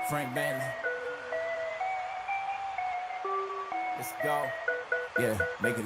Frank Bentley. Let's go. Yeah, make it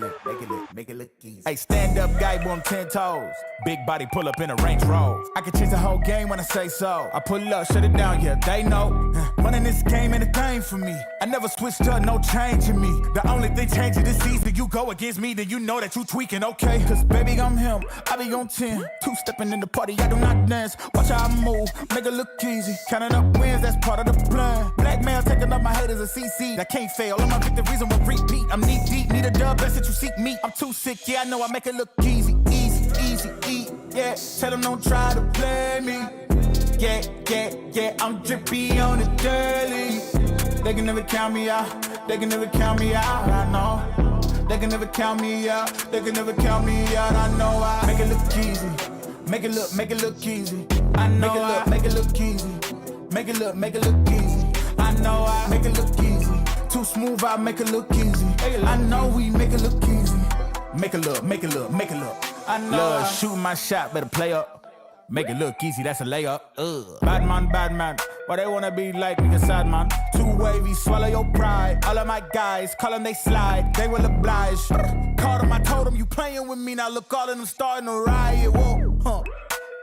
look easy. Hey, stand up guy, boy, I'm 10 toes. Big body pull up in a Range Rover. I can change the whole game when I say so. I pull up, shut it down, yeah, they know. Running this game ain't a thing for me. I never switched up, no change in me. The only thing changing this season, you go against me, then you know that you tweaking, okay? Cause baby, I'm him, I be on 10. Two-stepping in the party, I do not dance. Watch how I move, make it look easy. Counting up wins, that's part of the plan. Blackmail, taking up my haters a CC. That can't fail, all my victories will repeat. I'm knee deep, need a dub, best that you seek me. I'm too sick, yeah, I know I make it look easy. Yeah, tell them don't try to play me. Yeah, I'm drippy on the dirty. They can never count me out, I know. They can never count me out, I know I make it look easy. Make it look easy. I know make it look easy. Make it look easy. I know I make it look easy. Too smooth, I make it look easy. I know we make it look easy. Make it look. I know. Love, shooting my shot, better play up. Make it look easy, that's a layup. Bad man. Why they wanna be like me, sad man? Too wavy, swallow your pride. All of my guys, call them, they slide. They will oblige. Called them, I told them, you playing with me. Now look, all of them starting to riot. Whoa, huh.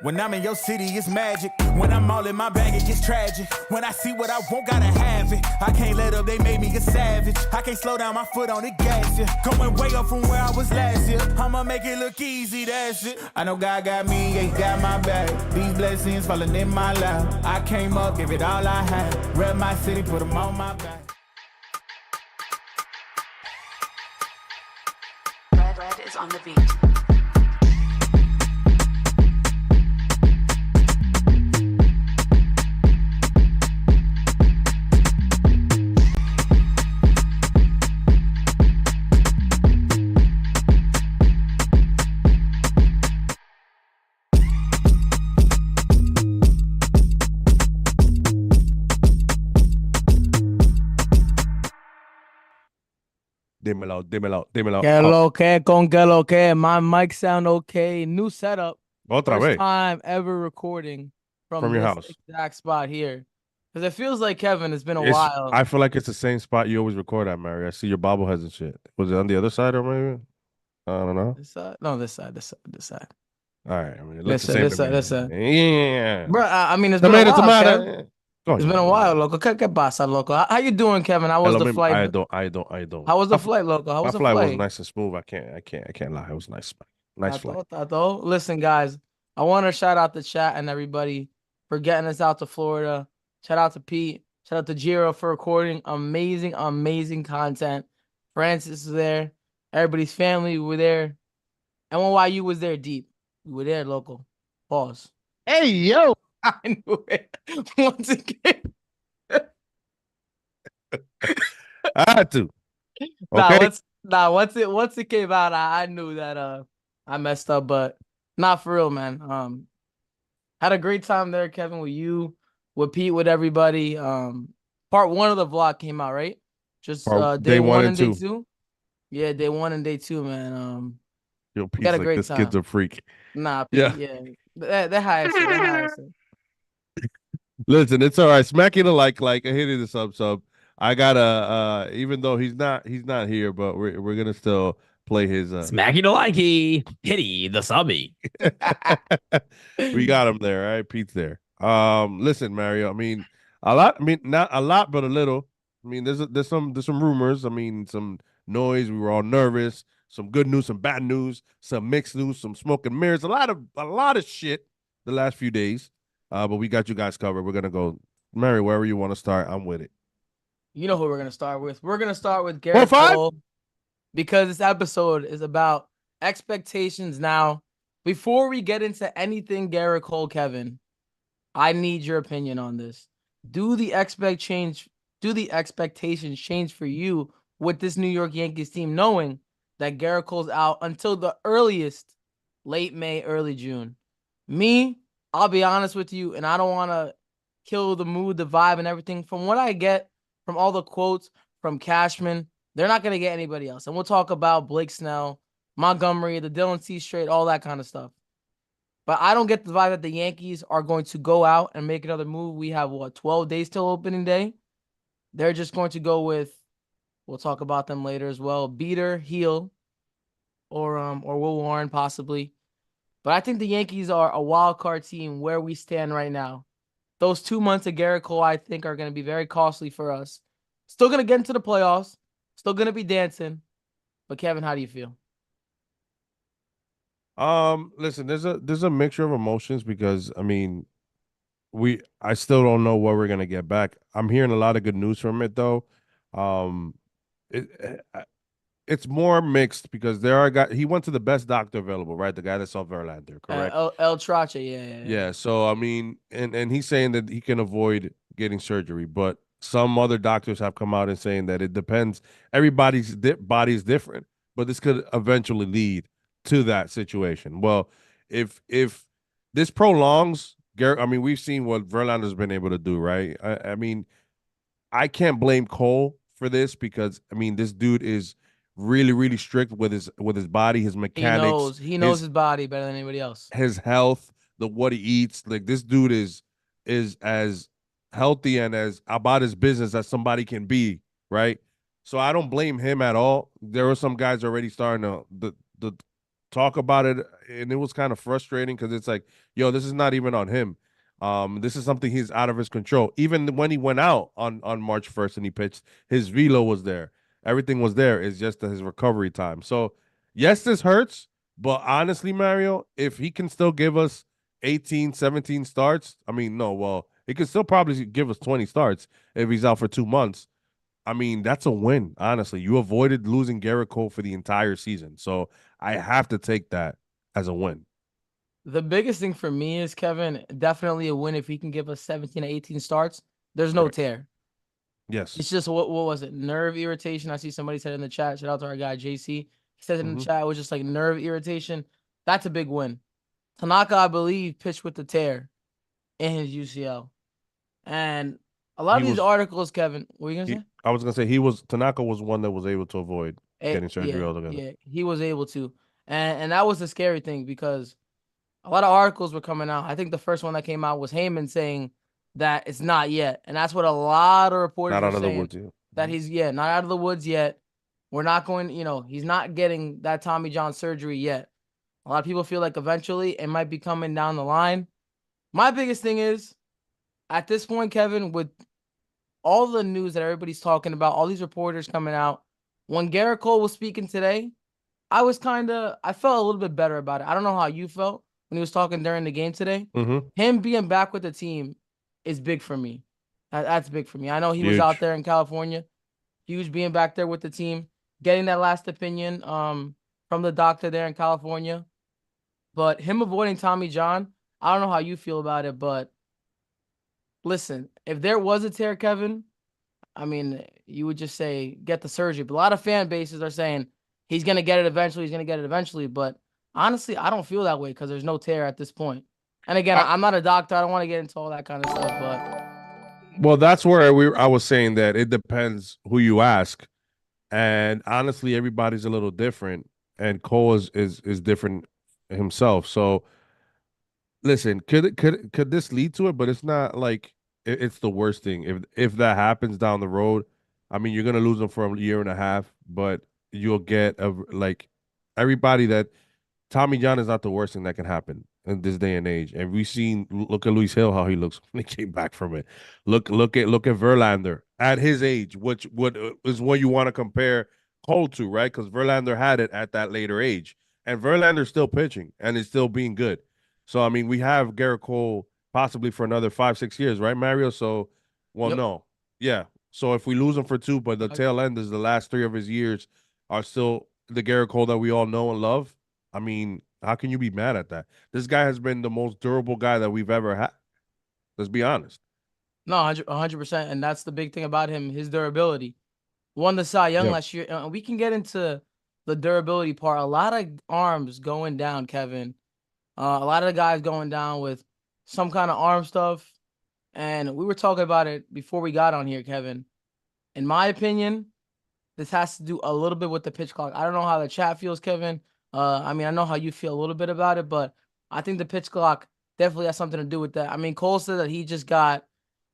When I'm in your city, it's magic. When I'm all in my bag, it gets tragic. When I see what I want, gotta have it. I can't let up, they made me a savage. I can't slow down, my foot on the gas, yeah. Going way up from where I was last year. I'ma make it look easy, that's it. I know God got me, yeah, he got my back. These blessings falling in my lap. I came up, give it all I had. Rep my city, put them on my back. Red is on the beat. Dímelo. Que lo que. My mic sound okay. New setup. Otra First vez. time ever recording from your this house. exact spot here. Because it feels like, Kevin, it's been a while. I feel like it's the same spot you always record at, Mary. I see your bobbleheads and shit. Was it on the other side or maybe? I don't know. This side? No, this side. All right. I mean, it looks This the side, same. this side. Yeah. Bro, I mean, it's been a while, Kev. It's been a while, loco. ¿Qué pasa, loco? How you doing, Kevin? How was the flight? I don't. How was the flight, loco? How was the flight? My flight was nice and smooth. I can't lie. It was nice. Nice flight. Listen, guys, I want to shout out the chat and everybody for getting us out to Florida. Shout out to Pete. Shout out to Jiro for recording amazing content. Francis was there. Everybody's family were there. NYU was there deep. We were there, local. Pause. Hey, yo. I knew it. Once again. I had to. Okay. Once it came out, I knew that I messed up, but not for real, man. Had a great time there, Kevin, with you, with Pete, with everybody. Part 1 of the vlog came out, right? Just day one and day two. Yeah, day 1 and day 2, man. Yo, Pete's got a great time. This kid's a freak. Nah, Pete, yeah. They're highest. Listen, it's all right. Smacky the like, hitting the sub. I gotta even though he's not here, but we're gonna still play his Smacky the likey, hitty the subby. We got him there, all right? Pete's there. Listen, Mario, I mean not a lot, but a little. I mean, there's some rumors, I mean, some noise, we were all nervous, some good news, some bad news, some mixed news, some smoke and mirrors, a lot of shit the last few days. But we got you guys covered. We're gonna go, Mary, wherever you want to start. I'm with it. You know who we're gonna start with. We're gonna start with Gerrit Cole because this episode is about expectations. Now, before we get into anything Gerrit Cole, Kevin, I need your opinion on this. Do the expectations change for you with this New York Yankees team, knowing that Gerrit Cole's out until the earliest, late May, early June? Me, I'll be honest with you, and I don't want to kill the mood, the vibe, and everything. From what I get from all the quotes from Cashman, they're not going to get anybody else. And we'll talk about Blake Snell, Montgomery, the Dylan C. Straight, all that kind of stuff. But I don't get the vibe that the Yankees are going to go out and make another move. We have, 12 days till opening day? They're just going to go with, we'll talk about them later as well, Beater, Heel, or Will Warren possibly. But I think the Yankees are a wild card team where we stand right now. Those 2 months of Gerrit Cole, I think, are going to be very costly for us. Still going to get into the playoffs. Still going to be dancing. But Kevin, how do you feel? Listen, there's a mixture of emotions because I mean, I still don't know what we're gonna get back. I'm hearing a lot of good news from it though. Um, it, it's more mixed because there are guys. He went to the best doctor available, right? The guy that saw Verlander, correct? El Trache, yeah. Yeah. So I mean, and he's saying that he can avoid getting surgery, but some other doctors have come out and saying that it depends. Everybody's body is different, but this could eventually lead to that situation. Well, if this prolongs, Garrett, I mean, we've seen what Verlander's been able to do, right? I mean, I can't blame Cole for this because I mean, this dude is really, really strict with his body, his mechanics, He knows his body better than anybody else. his health, the what he eats. Like this dude is as healthy and as about his business as somebody can be, right? So I don't blame him at all. There were some guys already starting to the talk about it, and it was kind of frustrating because it's like, yo, this is not even on him. This is something he's out of his control. Even when he went out on March 1st and he pitched, his velo was there. Everything was there. It's just his recovery time. So yes, this hurts, but honestly, Mario, if he can still give us 18, 17 starts, I mean, no, well, he could still probably give us 20 starts if he's out for 2 months. I mean, that's a win, honestly. You avoided losing Gerrit Cole for the entire season. So I have to take that as a win. The biggest thing for me is, Kevin, definitely a win if he can give us 17 to 18 starts. There's no tear. Yes. It's just, what was it? Nerve irritation. I see somebody said in the chat. Shout out to our guy, JC. He said in the chat, it was just like nerve irritation. That's a big win. Tanaka, I believe, pitched with the tear in his UCL. And a lot of these articles, Kevin, what were you going to say? I was going to say Tanaka was one that was able to avoid getting surgery altogether. Yeah, he was able to. And that was the scary thing because a lot of articles were coming out. I think the first one that came out was Heyman saying that it's not yet. And that's what a lot of reporters were saying. That he's, not out of the woods yet. We're not going, he's not getting that Tommy John surgery yet. A lot of people feel like eventually it might be coming down the line. My biggest thing is, at this point, Kevin, with all the news that everybody's talking about, all these reporters coming out, when Gerrit Cole was speaking today, I felt a little bit better about it. I don't know how you felt when he was talking during the game today. Him being back with the team is big for me. That's big for me. I know he was out there in California. Huge being back there with the team, getting that last opinion from the doctor there in California. But him avoiding Tommy John, I don't know how you feel about it, but listen, if there was a tear, Kevin, I mean, you would just say, get the surgery. But a lot of fan bases are saying he's going to get it eventually. But honestly, I don't feel that way because there's no tear at this point. And again, I'm not a doctor. I don't want to get into all that kind of stuff. But well, that's where I was saying that it depends who you ask. And honestly, everybody's a little different. And Cole is different himself. So listen, could this lead to it? But it's not like it's the worst thing. If that happens down the road, I mean, you're gonna lose them for a year and a half, but you'll get like everybody that Tommy John is not the worst thing that can happen in this day and age. And we've seen, look at Luis Hill, how he looks when he came back from it. Look at Verlander at his age, which is what you want to compare Cole to, right? Because Verlander had it at that later age, and Verlander's still pitching and is still being good. So I mean, we have Gerrit Cole possibly for another 5-6 years, right, Mario? So, no, yeah. So if we lose him for 2, but the tail end is the last 3 of his years are still the Gerrit Cole that we all know and love. I mean, how can you be mad at that? This guy has been the most durable guy that we've ever had. Let's be honest. No, 100%. And that's the big thing about him, his durability. Won the Cy Young last year. We can get into the durability part. A lot of arms going down, Kevin. A lot of the guys going down with some kind of arm stuff. And we were talking about it before we got on here, Kevin. In my opinion, this has to do a little bit with the pitch clock. I don't know how the chat feels, Kevin. I mean, I know how you feel a little bit about it, but I think the pitch clock definitely has something to do with that. I mean, Cole said that he just got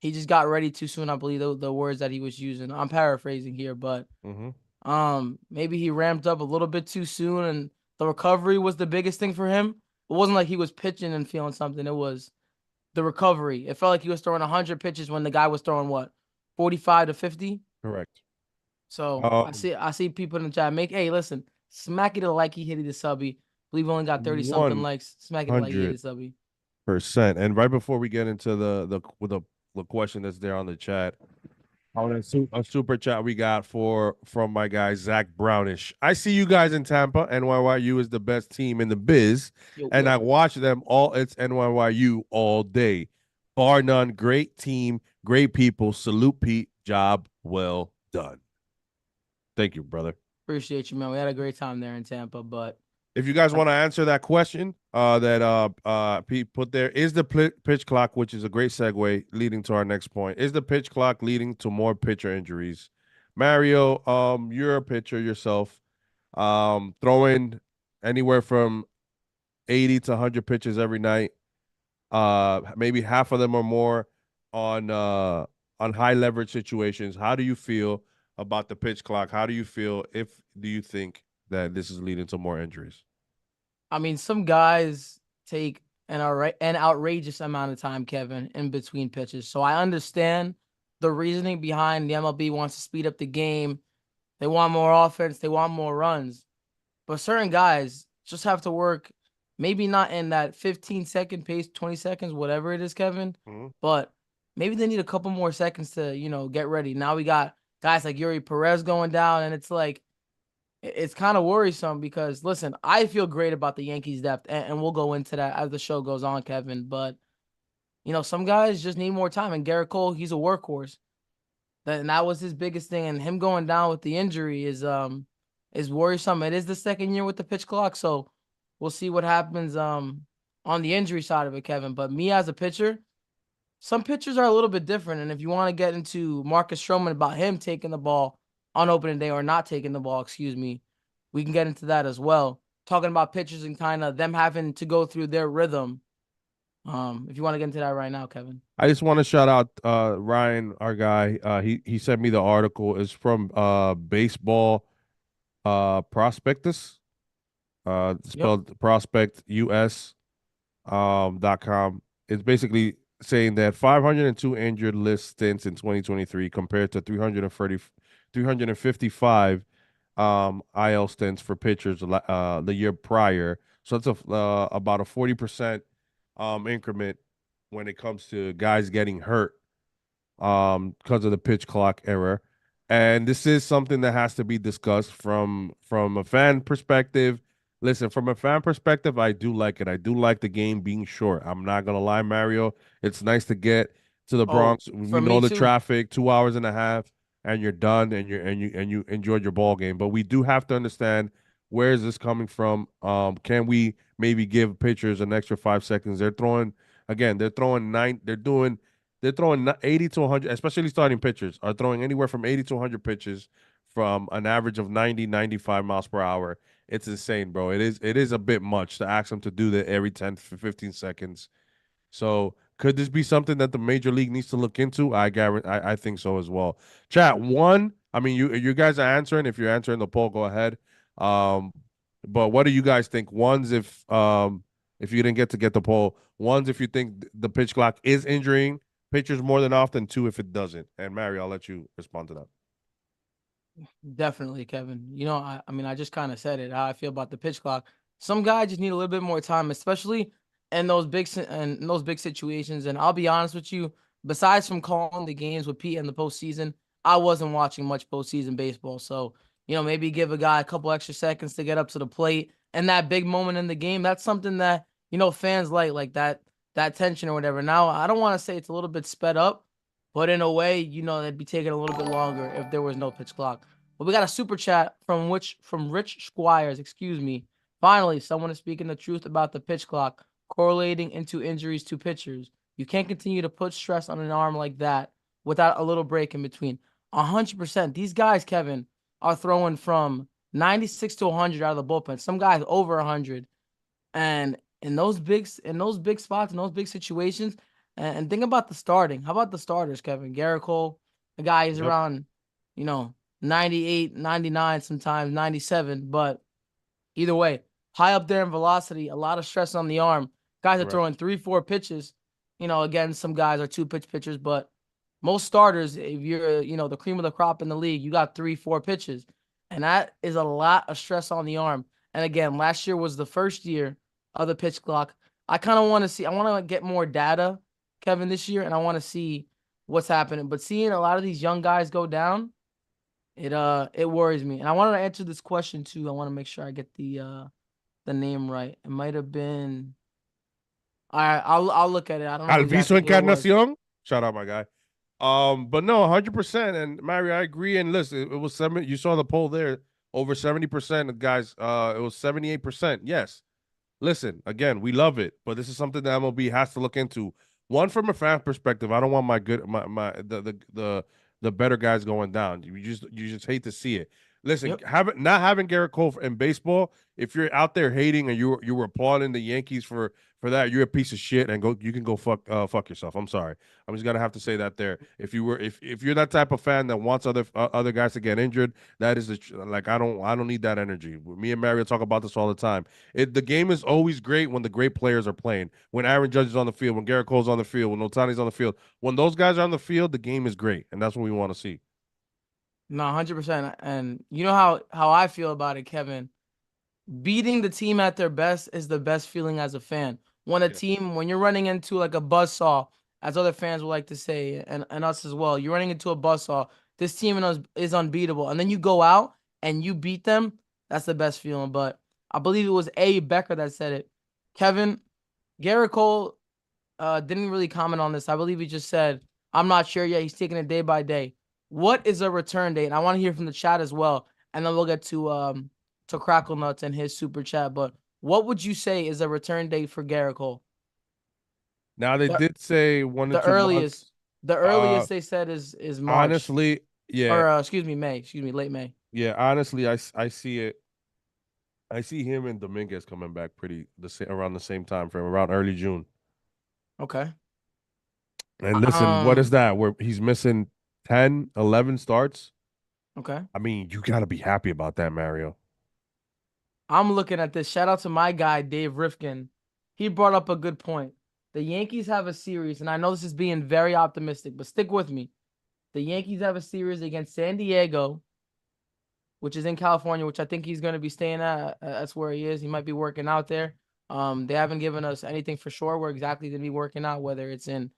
ready too soon. I believe the words that he was using. I'm paraphrasing here, but maybe he ramped up a little bit too soon, and the recovery was the biggest thing for him. It wasn't like he was pitching and feeling something. It was the recovery. It felt like he was throwing 100 pitches when the guy was throwing what, 45 to 50. Correct. So I see people in the chat hey, listen, smack it to like he hit the subby. Believe we only got 30 something likes. Smack it to like he hit the subby. %. And right before we get into the question that's there on the chat, on a super chat we got from my guy Zach Brownish. I see you guys in Tampa. NYYU is the best team in the biz, and I watch them all. It's NYYU all day, bar none. Great team, great people. Salute, Pete. Job well done. Thank you, brother. Appreciate you, man. We had a great time there in Tampa, but if you guys want to answer that question that Pete put there, is the pitch clock, which is a great segue leading to our next point, is the pitch clock leading to more pitcher injuries? Mario, you're a pitcher yourself, throwing anywhere from 80 to 100 pitches every night, maybe half of them or more on high leverage situations. How do you feel about the pitch clock? How do you feel do you think that this is leading to more injuries? I mean, some guys take an outrageous amount of time, Kevin, in between pitches. So I understand the reasoning behind the MLB wants to speed up the game. They want more offense. They want more runs. But certain guys just have to work, maybe not in that 15-second pace, 20 seconds, whatever it is, Kevin. But maybe they need a couple more seconds to, get ready. Now we got guys like Yuri Perez going down, and it's like, it's kind of worrisome because, listen, I feel great about the Yankees' depth, and we'll go into that as the show goes on, Kevin. But, some guys just need more time. And Gerrit Cole, he's a workhorse. And that was his biggest thing. And him going down with the injury is worrisome. It is the second year with the pitch clock, so we'll see what happens on the injury side of it, Kevin. But me as a pitcher, some pitchers are a little bit different. And if you want to get into Marcus Stroman about him taking the ball on opening day or not taking the ball, we can get into that as well. Talking about pitchers and kind of them having to go through their rhythm. If you want to get into that right now, Kevin. I just want to shout out Ryan, our guy. He sent me the article. It's from Baseball Prospectus. Spelled prospectus.com. It's basically saying that 502 injured list stints in 2023 compared to 355 IL stints for pitchers the year prior. So that's about a 40% increment when it comes to guys getting hurt because of the pitch clock error. And this is something that has to be discussed from a fan perspective. Listen, from a fan perspective, I do like it. I do like the game being short. I'm not gonna lie, Mario. It's nice to get to the Bronx. We know the traffic, 2 hours and a half, and you're done, and you enjoyed your ball game. But we do have to understand, where is this coming from? Can we maybe give pitchers an extra 5 seconds? They're throwing 80 to 100, especially starting pitchers are throwing anywhere from 80 to 100 pitches from an average of 90, 95 miles per hour. It's insane, bro. It is a bit much to ask them to do that every 10 to 15 seconds. So could this be something that the major league needs to look into? I think so as well. Chat one. I mean, you guys are answering. If you're answering the poll, go ahead. But what do you guys think? One's if you didn't get the poll. One's if you think the pitch clock is injuring pitchers more than often. Two, if it doesn't. And Mary, I'll let you respond to that. Definitely, Kevin. I mean, I just kind of said it, how I feel about the pitch clock. Some guys just need a little bit more time, especially in those big situations. And I'll be honest with you, besides from calling the games with Pete in the postseason, I wasn't watching much postseason baseball. So, maybe give a guy a couple extra seconds to get up to the plate. And that big moment in the game, that's something that, fans like that tension or whatever. Now, I don't want to say it's a little bit sped up, but in a way, it'd be taking a little bit longer if there was no pitch clock. But we got a super chat from Rich Squires, Finally, someone is speaking the truth about the pitch clock correlating into injuries to pitchers. You can't continue to put stress on an arm like that without a little break in between. 100%. These guys, Kevin, are throwing from 96 to 100 out of the bullpen. Some guys over 100. And in those big spots, in those big situations. And think about the starting. How about the starters, Kevin? Gerrit Cole, a guy is around, 98, 99, sometimes 97. But either way, high up there in velocity, a lot of stress on the arm. Guys are throwing 3-4 pitches. Again, some guys are 2-pitch pitchers, but most starters, if you're, the cream of the crop in the league, you got 3-4 pitches. And that is a lot of stress on the arm. And again, last year was the first year of the pitch clock. I kind of want to get more data, Kevin, this year, and I want to see what's happening. But seeing a lot of these young guys go down, it worries me. And I wanted to answer this question too. I want to make sure I get the name right. It might have been. All right, I'll look at it. I don't know Alviso exactly Encarnacion. Shout out, my guy. But no, 100%. And Mario, I agree. And listen, it was 7. You saw the poll there. Over 70% of guys. It was 78%. Yes. Listen, again, we love it, but this is something that MLB has to look into. One, from a fan perspective, I don't want the better guys going down. You just hate to see it. Listen, not having Gerrit Cole in baseball, if you're out there hating and you were applauding the Yankees for that, you're a piece of shit, and you can go fuck yourself. I'm sorry. I'm just gonna have to say that there. If you're that type of fan that wants other guys to get injured, that is I don't need that energy. Me and Mario talk about this all the time. The game is always great when the great players are playing. When Aaron Judge is on the field, when Gerrit Cole's on the field, when Ohtani's on the field, when those guys are on the field, the game is great, and that's what we want to see. No, 100%. And you know how I feel about it, Kevin. Beating the team at their best is the best feeling as a fan. When you're running into like a buzzsaw, as other fans would like to say, and us as well, you're running into a buzzsaw. This team is unbeatable. And then you go out and you beat them. That's the best feeling. But I believe it was A. Becker that said it. Kevin, Gerrit Cole didn't really comment on this. I believe he just said, I'm not sure yet. He's taking it day by day. What is a return date? And I want to hear from the chat as well. And then we'll get to Crackle Nuts and his super chat. But what would you say is a return date for Gerrit Cole? Now they did say 1 to 2 months. The earliest they said is March. Honestly, yeah. Or excuse me, May. Excuse me, late May. Yeah, honestly, I see it. I see him and Dominguez coming back around the same time frame, around early June. Okay. And listen, what is that? Where he's missing 10, 11 starts? Okay. I mean, you got to be happy about that, Mario. I'm looking at this. Shout out to my guy, Dave Rifkin. He brought up a good point. The Yankees have a series, and I know this is being very optimistic, but stick with me. The Yankees have a series against San Diego, which is in California, which I think he's going to be staying at. That's where he is. He might be working out there. They haven't given us anything for sure where exactly he's going to be working out, whether it's in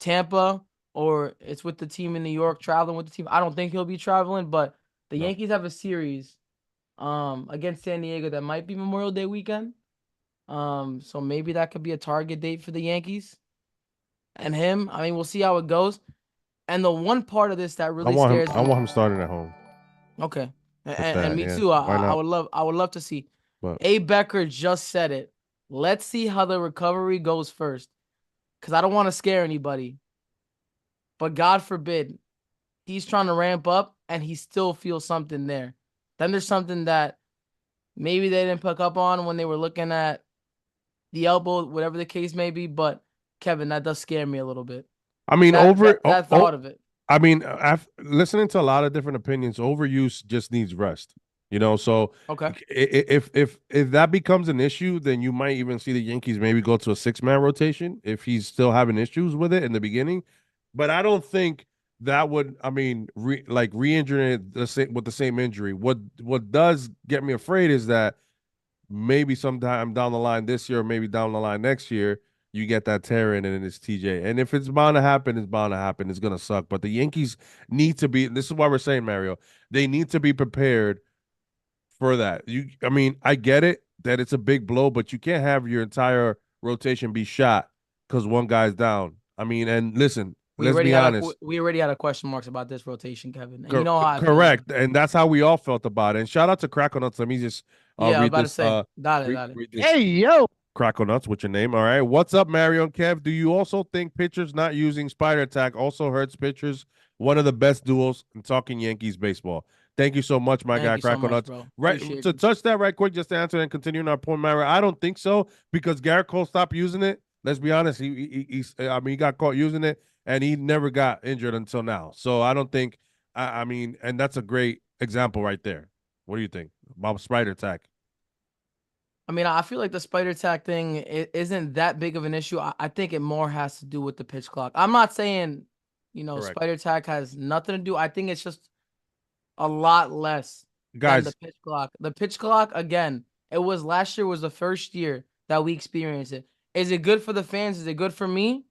Tampa or it's with the team in New York, traveling with the team. I don't think he'll be traveling, but the Yankees have a series against San Diego that might be Memorial Day weekend. So maybe that could be a target date for the Yankees and him. I mean, we'll see how it goes. And the one part of this that really scares me. I want him starting at home. Okay. And me too. I would love to see. But A. Becker just said it. Let's see how the recovery goes first. Because I don't want to scare anybody. But God forbid, he's trying to ramp up and he still feels something there. Then there's something that maybe they didn't pick up on when they were looking at the elbow, whatever the case may be. But Kevin, that does scare me a little bit. I mean, that thought of it. I mean, listening to a lot of different opinions, overuse just needs rest. So okay. If that becomes an issue, then you might even see the Yankees maybe go to a 6-man rotation if he's still having issues with it in the beginning. But I don't think that would. I mean, re-injuring it with the same injury. What does get me afraid is that maybe sometime down the line this year, or maybe down the line next year, you get that tear in and it's TJ. And if it's bound to happen, it's bound to happen. It's gonna suck. But the Yankees need to be. This is why we're saying, Mario. They need to be prepared for that. I mean, I get it that it's a big blow, but you can't have your entire rotation be shot because one guy's down. I mean, and listen, let's be honest. We already had a question marks about this rotation, Kevin. And you know how correct, and that's how we all felt about it. And shout out to Crackle Nuts. Let me just read this. Hey, yo. Crackle Nuts, what's your name? All right. What's up, Mario and Kev? Do you also think pitchers not using Spider Attack also hurts pitchers? One of the best duels in talking Yankees baseball. Thank you so much, my Thank guy, you so Crackle much, Nuts. bro. Right, Appreciate to you. touch that right quick, just to answer and continue on our point, Mara. I don't think so because Gerrit Cole stopped using it. Let's be honest. I mean, he got caught using it, and he never got injured until now. So I don't think. I mean, and that's a great example right there. What do you think about spider tack? I mean, I feel like the spider tack thing isn't that big of an issue. I think it more has to do with the pitch clock. I'm not saying, Correct, spider tack has nothing to do. I think it's just a lot less than the guys. pitch clock. The pitch clock, again, it was last year was the first year that we experienced it. Is it good for the fans? Is it good for me?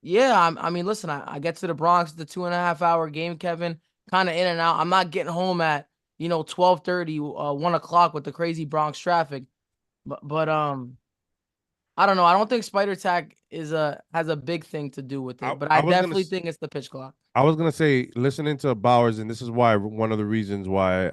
Yeah, I mean, listen, I get to the Bronx, the 2.5 hour game, Kevin, kind of in and out. I'm not getting home at 12:30, 1 o'clock with the crazy Bronx traffic. But I don't know. I don't think spider tack has a big thing to do with it, but I I was gonna definitely think it's the pitch clock. I was gonna say, listening to Bowers, and this is why one of the reasons why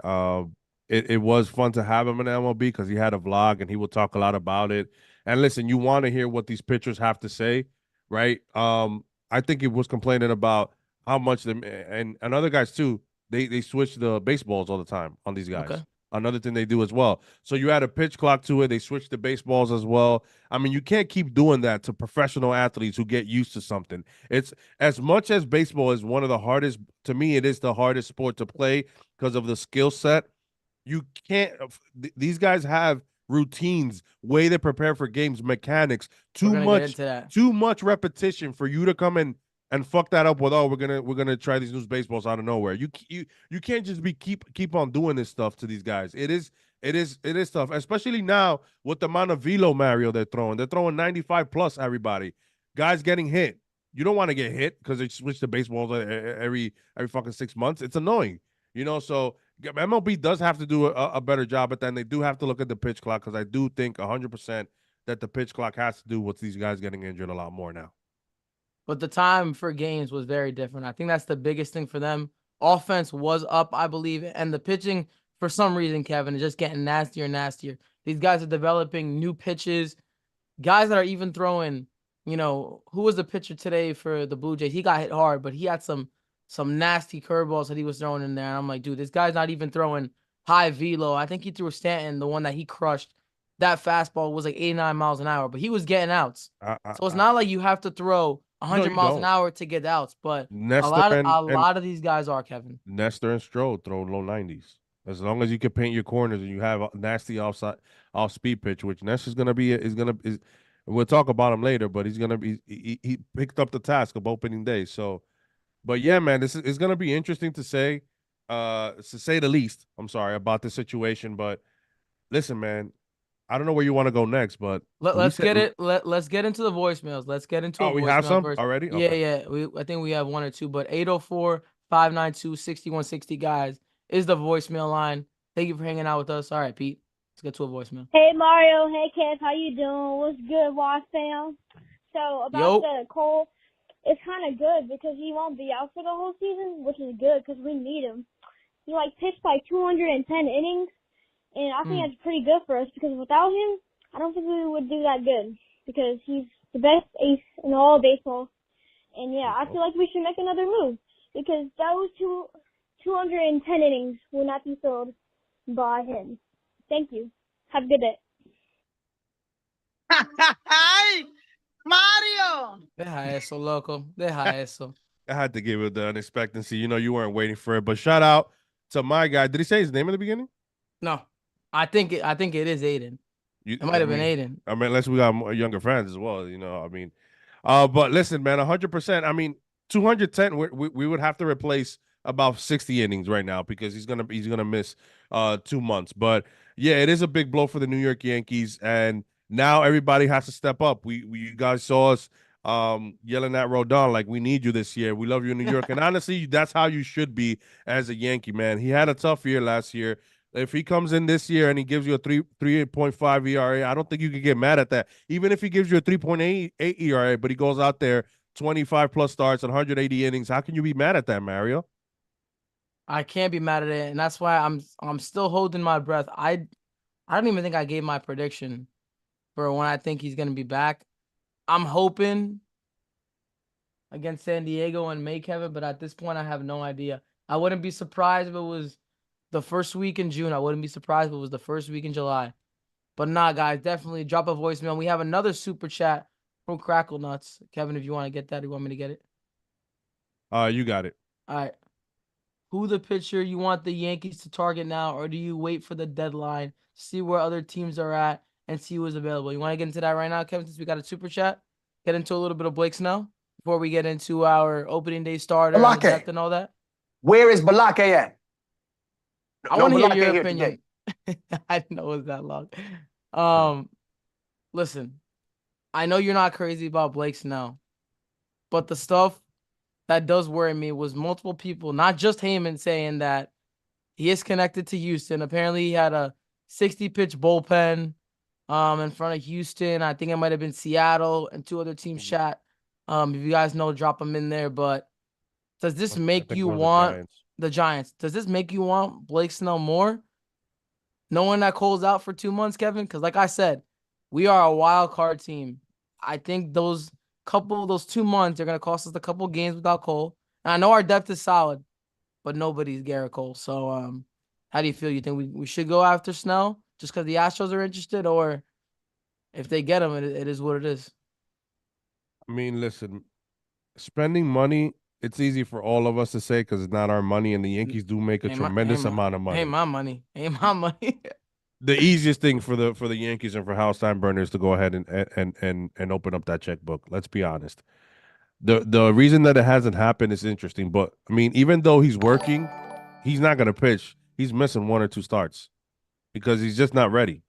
it was fun to have him in MLB because he had a vlog and he would talk a lot about it. And listen, you want to hear what these pitchers have to say, right? I think he was complaining about how much them and other guys too. They switch the baseballs all the time on these Okay. guys. Another thing they do as well. So you add a pitch clock to it. They switch the baseballs as well. I mean, you can't keep doing that to professional athletes who get used to something. It's as much as baseball is one of the hardest, to me, it is the hardest sport to play because of the skill set. You can't, these guys have routines, way they prepare for games, mechanics, We're too gonna get much, into that. too much repetition for you to come in and fuck that up with, oh, we're gonna try these new baseballs out of nowhere. You can't just be keep on doing this stuff to these guys. It is tough, especially now with the amount of velo Mario they're throwing. They're throwing 95 plus everybody. Guys getting hit. You don't want to get hit because they switch the baseballs every fucking 6 months. It's annoying, So MLB does have to do a better job, but then they do have to look at the pitch clock because I do think 100% that the pitch clock has to do with these guys getting injured a lot more now. But the time for games was very different. I think that's the biggest thing for them. Offense was up, I believe, and the pitching, for some reason, Kevin, is just getting nastier and nastier. These guys are developing new pitches. Guys that are even throwing, who was the pitcher today for the Blue Jays? He got hit hard, but he had some nasty curveballs that he was throwing in there. And I'm like, dude, this guy's not even throwing high velo. I think he threw Stanton, the one that he crushed. That fastball was like 89 miles an hour, but he was getting outs. So it's not like you have to throw No, 100 you miles an don't. hour to get outs, but a Nestor lot of and a lot of these guys are, Kevin. Nestor and Strode throw low 90s. As long as you can paint your corners and you have a nasty off speed pitch, which Nestor's gonna be is we'll talk about him later, but he's gonna be he picked up the task of opening day. So, but yeah, man, this is it's gonna be interesting to say the least. I'm sorry about this situation, but listen, man, I don't know where you want to go next, but Let's get it. Let's get into the voicemails. Let's get into a we have voicemail some first. already. Yeah, Okay. yeah. I think we have one or two, but 804-592-6160, guys, is the voicemail line. Thank you for hanging out with us. All right, Pete. Let's get to a voicemail. Hey Mario, hey Kev, how you doing? What's good, Wasp fam? So about the Cole, it's kind of good because he won't be out for the whole season, which is good because we need him. He pitched 210 innings, and I think that's pretty good for us because without him, I don't think we would do that good because he's the best ace in all of baseball. And yeah, I feel like we should make another move because those 210 innings will not be filled by him. Thank you. Have a good day. Hi, Mario. Deja eso, loco. Deja eso. I had to give it the unexpectancy. You weren't waiting for it. But shout out to my guy. Did he say his name in the beginning? No, I think it is Aiden. It might have been Aiden. I mean, unless we got more younger friends as well. I mean, but listen, man, 100%. I mean, 210. We would have to replace about 60 innings right now because he's gonna miss 2 months. But yeah, it is a big blow for the New York Yankees, and now everybody has to step up. We you guys saw us yelling at Rodon like we need you this year. We love you in New York, and honestly, that's how you should be as a Yankee, man. He had a tough year last year. If he comes in this year and he gives you a 3.5 ERA, I don't think you can get mad at that. Even if he gives you a 3.88 ERA, but he goes out there 25 plus starts and 180 innings, how can you be mad at that, Mario? I can't be mad at it, and that's why I'm still holding my breath. I don't even think I gave my prediction for when I think he's gonna be back. I'm hoping against San Diego in May, Kevin, but at this point I have no idea. I wouldn't be surprised if it was the first week in June. I wouldn't be surprised if it was the first week in July. But nah, guys, definitely drop a voicemail. We have another super chat from Crackle Nuts. Kevin, if you want to get that, you want me to get it? You got it. All right. Who the pitcher you want the Yankees to target now, or do you wait for the deadline, see where other teams are at, and see who's available? You want to get into that right now, Kevin, since we got a super chat? Get into a little bit of Blake Snell before we get into our opening day starter and the depth and all that? Where is Balake at? I want to hear your opinion. I didn't know it was that long. Listen, I know you're not crazy about Blake Snell, but the stuff that does worry me was multiple people, not just Heyman, saying that he is connected to Houston. Apparently, he had a 60-pitch bullpen in front of Houston. I think it might have been Seattle and 2 other teams chat. If you guys know, drop them in there. But does this make you want the Giants? Does this make you want Blake Snell more? Knowing that Cole's out for 2 months, Kevin? Because like I said, we are a wild card team. I think those 2 months are going to cost us a couple games without Cole. And I know our depth is solid, but nobody's Gerrit Cole. So how do you feel? You think we should go after Snell just because the Astros are interested? Or if they get him, it is what it is? I mean, listen, spending money, it's easy for all of us to say because it's not our money, and the Yankees do make a tremendous amount of money. Ain't my money. Ain't my money. The easiest thing for the Yankees and for Hal Steinbrenner is to go ahead and open up that checkbook. Let's be honest. The reason that it hasn't happened is interesting, but I mean, even though he's working, he's not going to pitch. He's missing 1 or 2 starts because he's just not ready.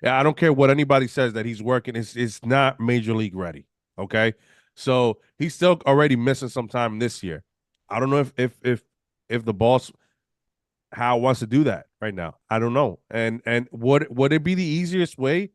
I don't care what anybody says that he's working. It's not major league ready. Okay, so he's still already missing some time this year. I don't know if the boss Hal wants to do that right now. I don't know. And would it be the easiest way?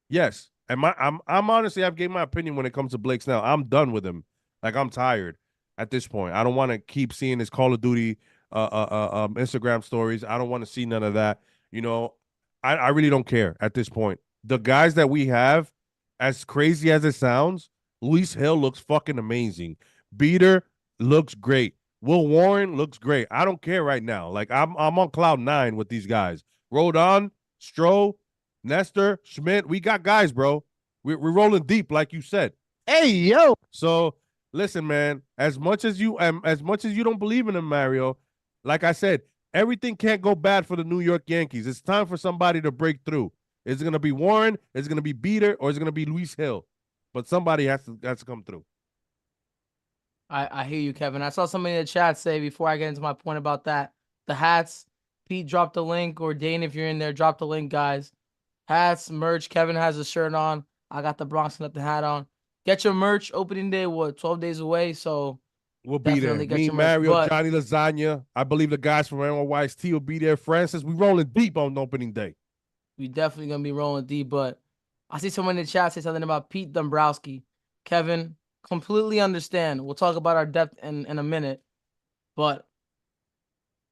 Yes. And I'm honestly, I've gave my opinion when it comes to Blake Snell. I'm done with him. Like, I'm tired at this point. I don't want to keep seeing his Call of Duty Instagram stories. I don't want to see none of that. You know, I really don't care at this point. The guys that we have, as crazy as it sounds, Luis Hill looks fucking amazing. Beater looks great. Will Warren looks great. I don't care right now. Like, I'm on cloud 9 with these guys. Rodon, Stroh, Nestor, Schmidt, we got guys, bro. We're rolling deep, like you said. Hey, yo. So listen, man. As much as you don't believe in him, Mario, like I said, everything can't go bad for the New York Yankees. It's time for somebody to break through. Is it gonna be Warren? Is it gonna be Beater? Or is it gonna be Luis Hill? But somebody has to come through. I hear you, Kevin. I saw somebody in the chat say before I get into my point about that, the hats. Pete dropped the link, or Dane, if you're in there, drop the link, guys. Hats, merch. Kevin has a shirt on. I got the Bronx Nothing hat on. Get your merch. Opening day, 12 days away? So we'll be there. Me, Mario, Johnny Lasagna. I believe the guys from NYT will be there. Francis, we rolling deep on opening day. We definitely gonna be rolling deep. But I see someone in the chat say something about Pete Dombrowski. Kevin, completely understand. We'll talk about our depth in a minute, but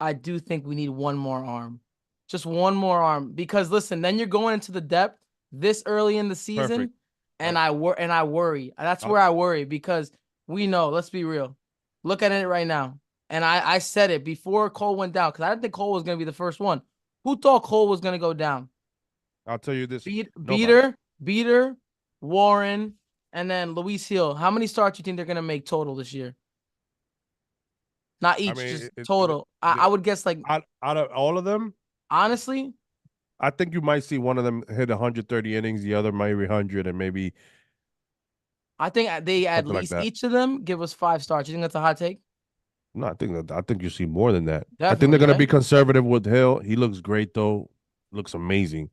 I do think we need one more arm. Just one more arm. Because listen, then you're going into the depth this early in the season. Perfect. And I worry. That's where I worry, because we know, let's be real. Look at it right now. And I said it before Cole went down, because I didn't think Cole was going to be the first one. Who thought Cole was going to go down? I'll tell you this. Beater, Warren, and then Luis Hill. How many starts do you think they're going to make total this year? Not each, just total. I would guess like out of all of them, honestly, I think you might see one of them hit 130 innings, the other maybe 100, and maybe. I think they at least like each of them give us 5 starts. You think that's a hot take? No, I think you see more than that. Definitely, I think they're going to be conservative with Hill. He looks great though, looks amazing.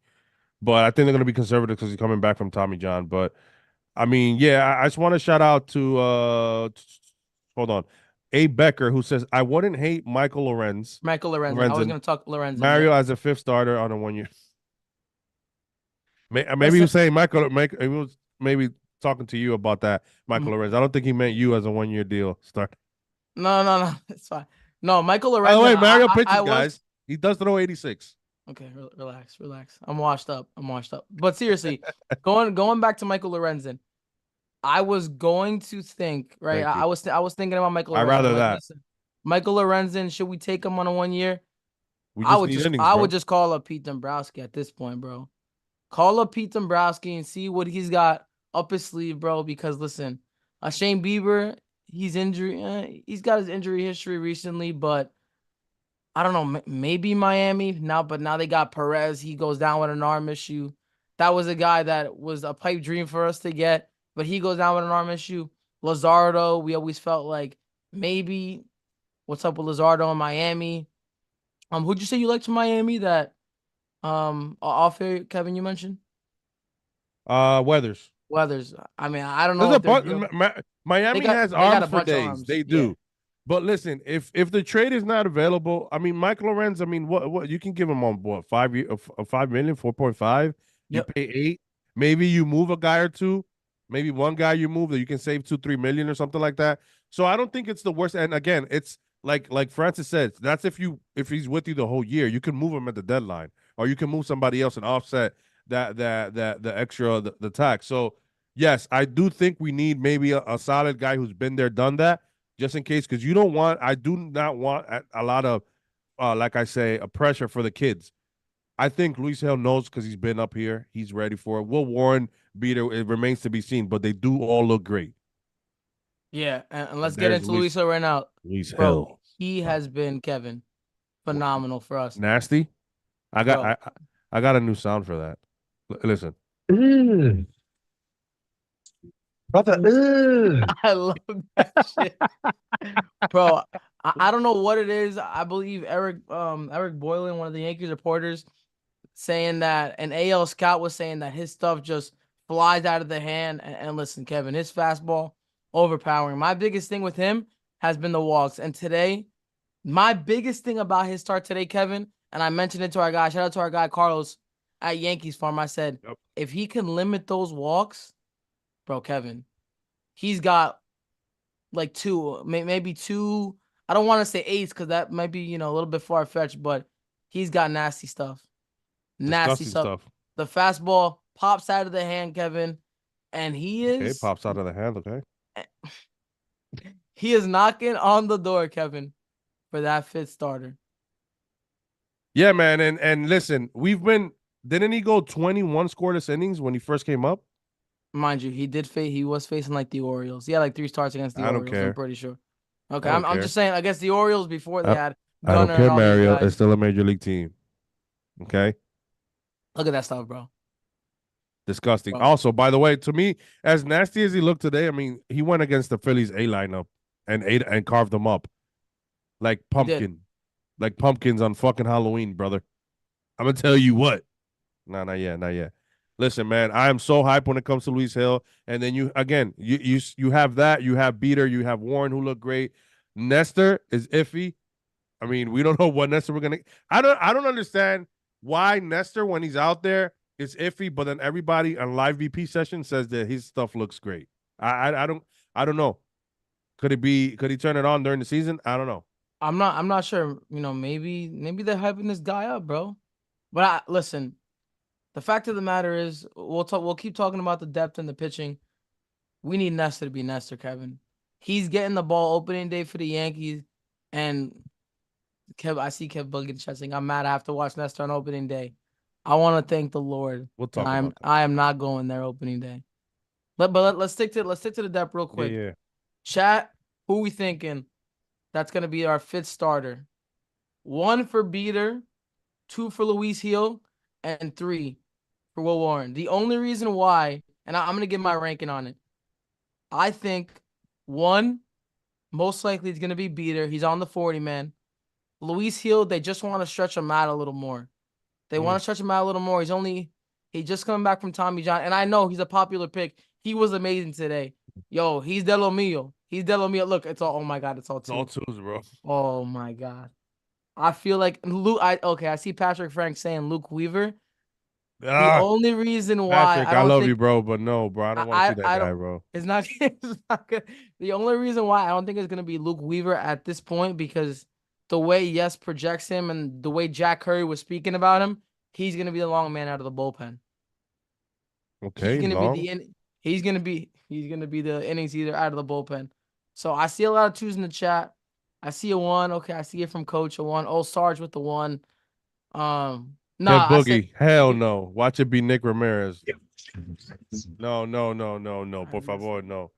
But I think they're going to be conservative because he's coming back from Tommy John. But I mean, yeah, I just want to shout out to hold on. A. Becker, who says, I wouldn't hate Michael Lorenz. I was going to talk Lorenz. Mario as a 5th starter on a 1 year. Maybe he was saying he was maybe talking to you about that, Michael Lorenz. I don't think he meant you as a 1 year deal start. No, it's fine. No, Michael Lorenz. By the way, Mario pitches, guys. He does throw 86. Okay, relax. I'm washed up. But seriously, going back to Michael Lorenzen, I was going to think, right? I was thinking about Michael Lorenzen. I'd rather that. Michael Lorenzen, should we take him on a 1 year? We just need innings, bro. I would just call up Pete Dombrowski at this point, bro. Call up Pete Dombrowski and see what he's got up his sleeve, bro. Because listen, Shane Bieber, he's got his injury history recently, but I don't know, maybe Miami now. But now they got Perez. He goes down with an arm issue. That was a guy that was a pipe dream for us to get, but he goes down with an arm issue. Luzardo, we always felt like maybe what's up with Luzardo in Miami. Who'd you say you liked from Miami that off here, Kevin, you mentioned? Weathers. I mean, I don't know if Miami has arms for days. Arms. They do. Yeah. But listen, if the trade is not available, I mean, Michael Lorenz, I mean, what you can give him on what, 5 years, 5 million, 4.5. You pay 8. Maybe you move a guy or two. Maybe one guy you move that you can save 2-3 million or something like that. So I don't think it's the worst. And again, it's like Francis said, that's if he's with you the whole year. You can move him at the deadline, or you can move somebody else and offset the extra the tax. So yes, I do think we need maybe a solid guy who's been there, done that, just in case, because I do not want a lot of like I say, a pressure for the kids. I think Luis Hill knows because he's been up here. He's ready for it. Will Warren beat it? It remains to be seen, but they do all look great. Yeah, and let's get into Luis Hill right now. Luis Hill. He has been, Kevin, phenomenal for us. Nasty. I got a new sound for that. Listen. Brother, I love that shit. Bro, I don't know what it is. I believe Eric Boylan, one of the Yankees reporters, saying that an AL scout was saying that his stuff just flies out of the hand. And listen, Kevin, his fastball, overpowering. My biggest thing with him has been the walks. And today, my biggest thing about his start today, Kevin, and I mentioned it to our guy, shout out to our guy Carlos at Yankees Farm. I said, if he can limit those walks, bro, Kevin, he's got like maybe 2. I don't want to say 8s because that might be, a little bit far fetched, but he's got nasty stuff. Nasty stuff. The fastball pops out of the hand, Kevin, and he is pops out of the hand. Okay, he is knocking on the door, Kevin, for that 5th starter. Yeah, man, and listen, didn't he go 21 scoreless innings when he first came up? Mind you, he was facing like the Orioles. He had like 3 starts against the Orioles. I'm pretty sure. Okay, I'm just saying against the Orioles before they had Gunnar. I don't care, Mario. It's still a major league team. Okay. Look at that stuff, bro. Disgusting. Bro. Also, by the way, to me, as nasty as he looked today, I mean, he went against the Phillies A lineup and carved them up like pumpkins on fucking Halloween, brother. I'm gonna tell you what. No, not yet. Listen, man, I am so hyped when it comes to Luis Hill. And then you have that. You have Beater. You have Warren, who look great. Nestor is iffy. I mean, we don't know what Nestor we're gonna. I don't understand why Nestor, when he's out there, is iffy, but then everybody on live VP session says that his stuff looks great. I don't know. Could he turn it on during the season? I don't know. I'm not sure. Maybe they're hyping this guy up, bro. But listen. The fact of the matter is, we'll keep talking about the depth and the pitching. We need Nestor to be Nestor, Kevin. He's getting the ball opening day for the Yankees. And I see Kev bugging chat saying, I'm mad I have to watch Nestor on opening day. I want to thank the Lord. We'll talk about that. I am not going there opening day. But let's stick to the depth real quick. Yeah. Chat, who we thinking that's gonna be our 5th starter? 1 for Beater, 2 for Luis Hill, and 3 for Will Warren. The only reason why, and I'm going to give my ranking on it, I think 1, most likely it's going to be Beater. He's on the 40-man. Luis Hill, they just want to stretch him out a little more. They want to stretch him out a little more. He's just coming back from Tommy John, and I know he's a popular pick. He was amazing today. Yo, he's de lo mio. Look, it's all, oh my God, it's all 2. It's all 2s, bro. Oh my God. I feel like I see Patrick Frank saying Luke Weaver. The only reason why Patrick, I love you, bro, but no, bro, I don't want to see that guy, bro. It's not good. The only reason why I don't think it's gonna be Luke Weaver at this point, because the way Yes projects him and the way Jack Curry was speaking about him, he's gonna be the long man out of the bullpen. Okay, he's gonna be the innings eater out of the bullpen. So I see a lot of 2s in the chat. I see a 1. Okay, I see it from Coach, a 1. Oh, Sarge with the 1. No, Kev I said Boogie. Hell no. Watch it be Nick Ramirez. No. Por favor, no.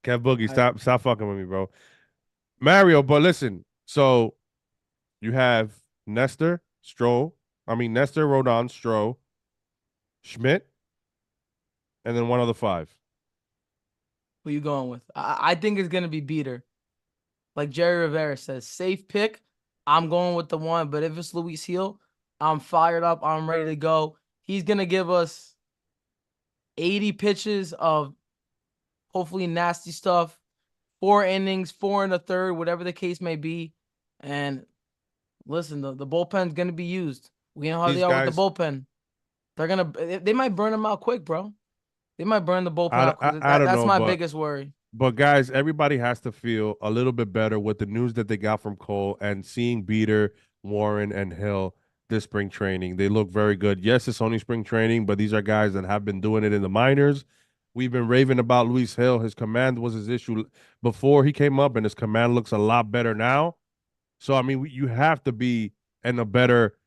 Kev Boogie, stop fucking with me, bro. Mario, but listen. So you have Nestor, Rodon, Stroh, Schmidt, and then one other 5. Who you going with? I think it's gonna be Beater. Like Jerry Rivera says, safe pick. I'm going with the 1, but if it's Luis Hill, I'm fired up. I'm ready to go. He's gonna give us 80 pitches of hopefully nasty stuff, 4 innings, 4 in the third, whatever the case may be. And listen, the bullpen's gonna be used. We know how they are with the bullpen. They might burn them out quick, bro. They might burn the bullpen out quick. I don't That's know, my biggest worry. But guys, everybody has to feel a little bit better with the news that they got from Cole and seeing Beater, Warren, and Hill this spring training. They look very good. Yes, it's only spring training, but these are guys that have been doing it in the minors. We've been raving about Luis Hill. His command was his issue before he came up, and his command looks a lot better now. So, I mean, you have to be in a better,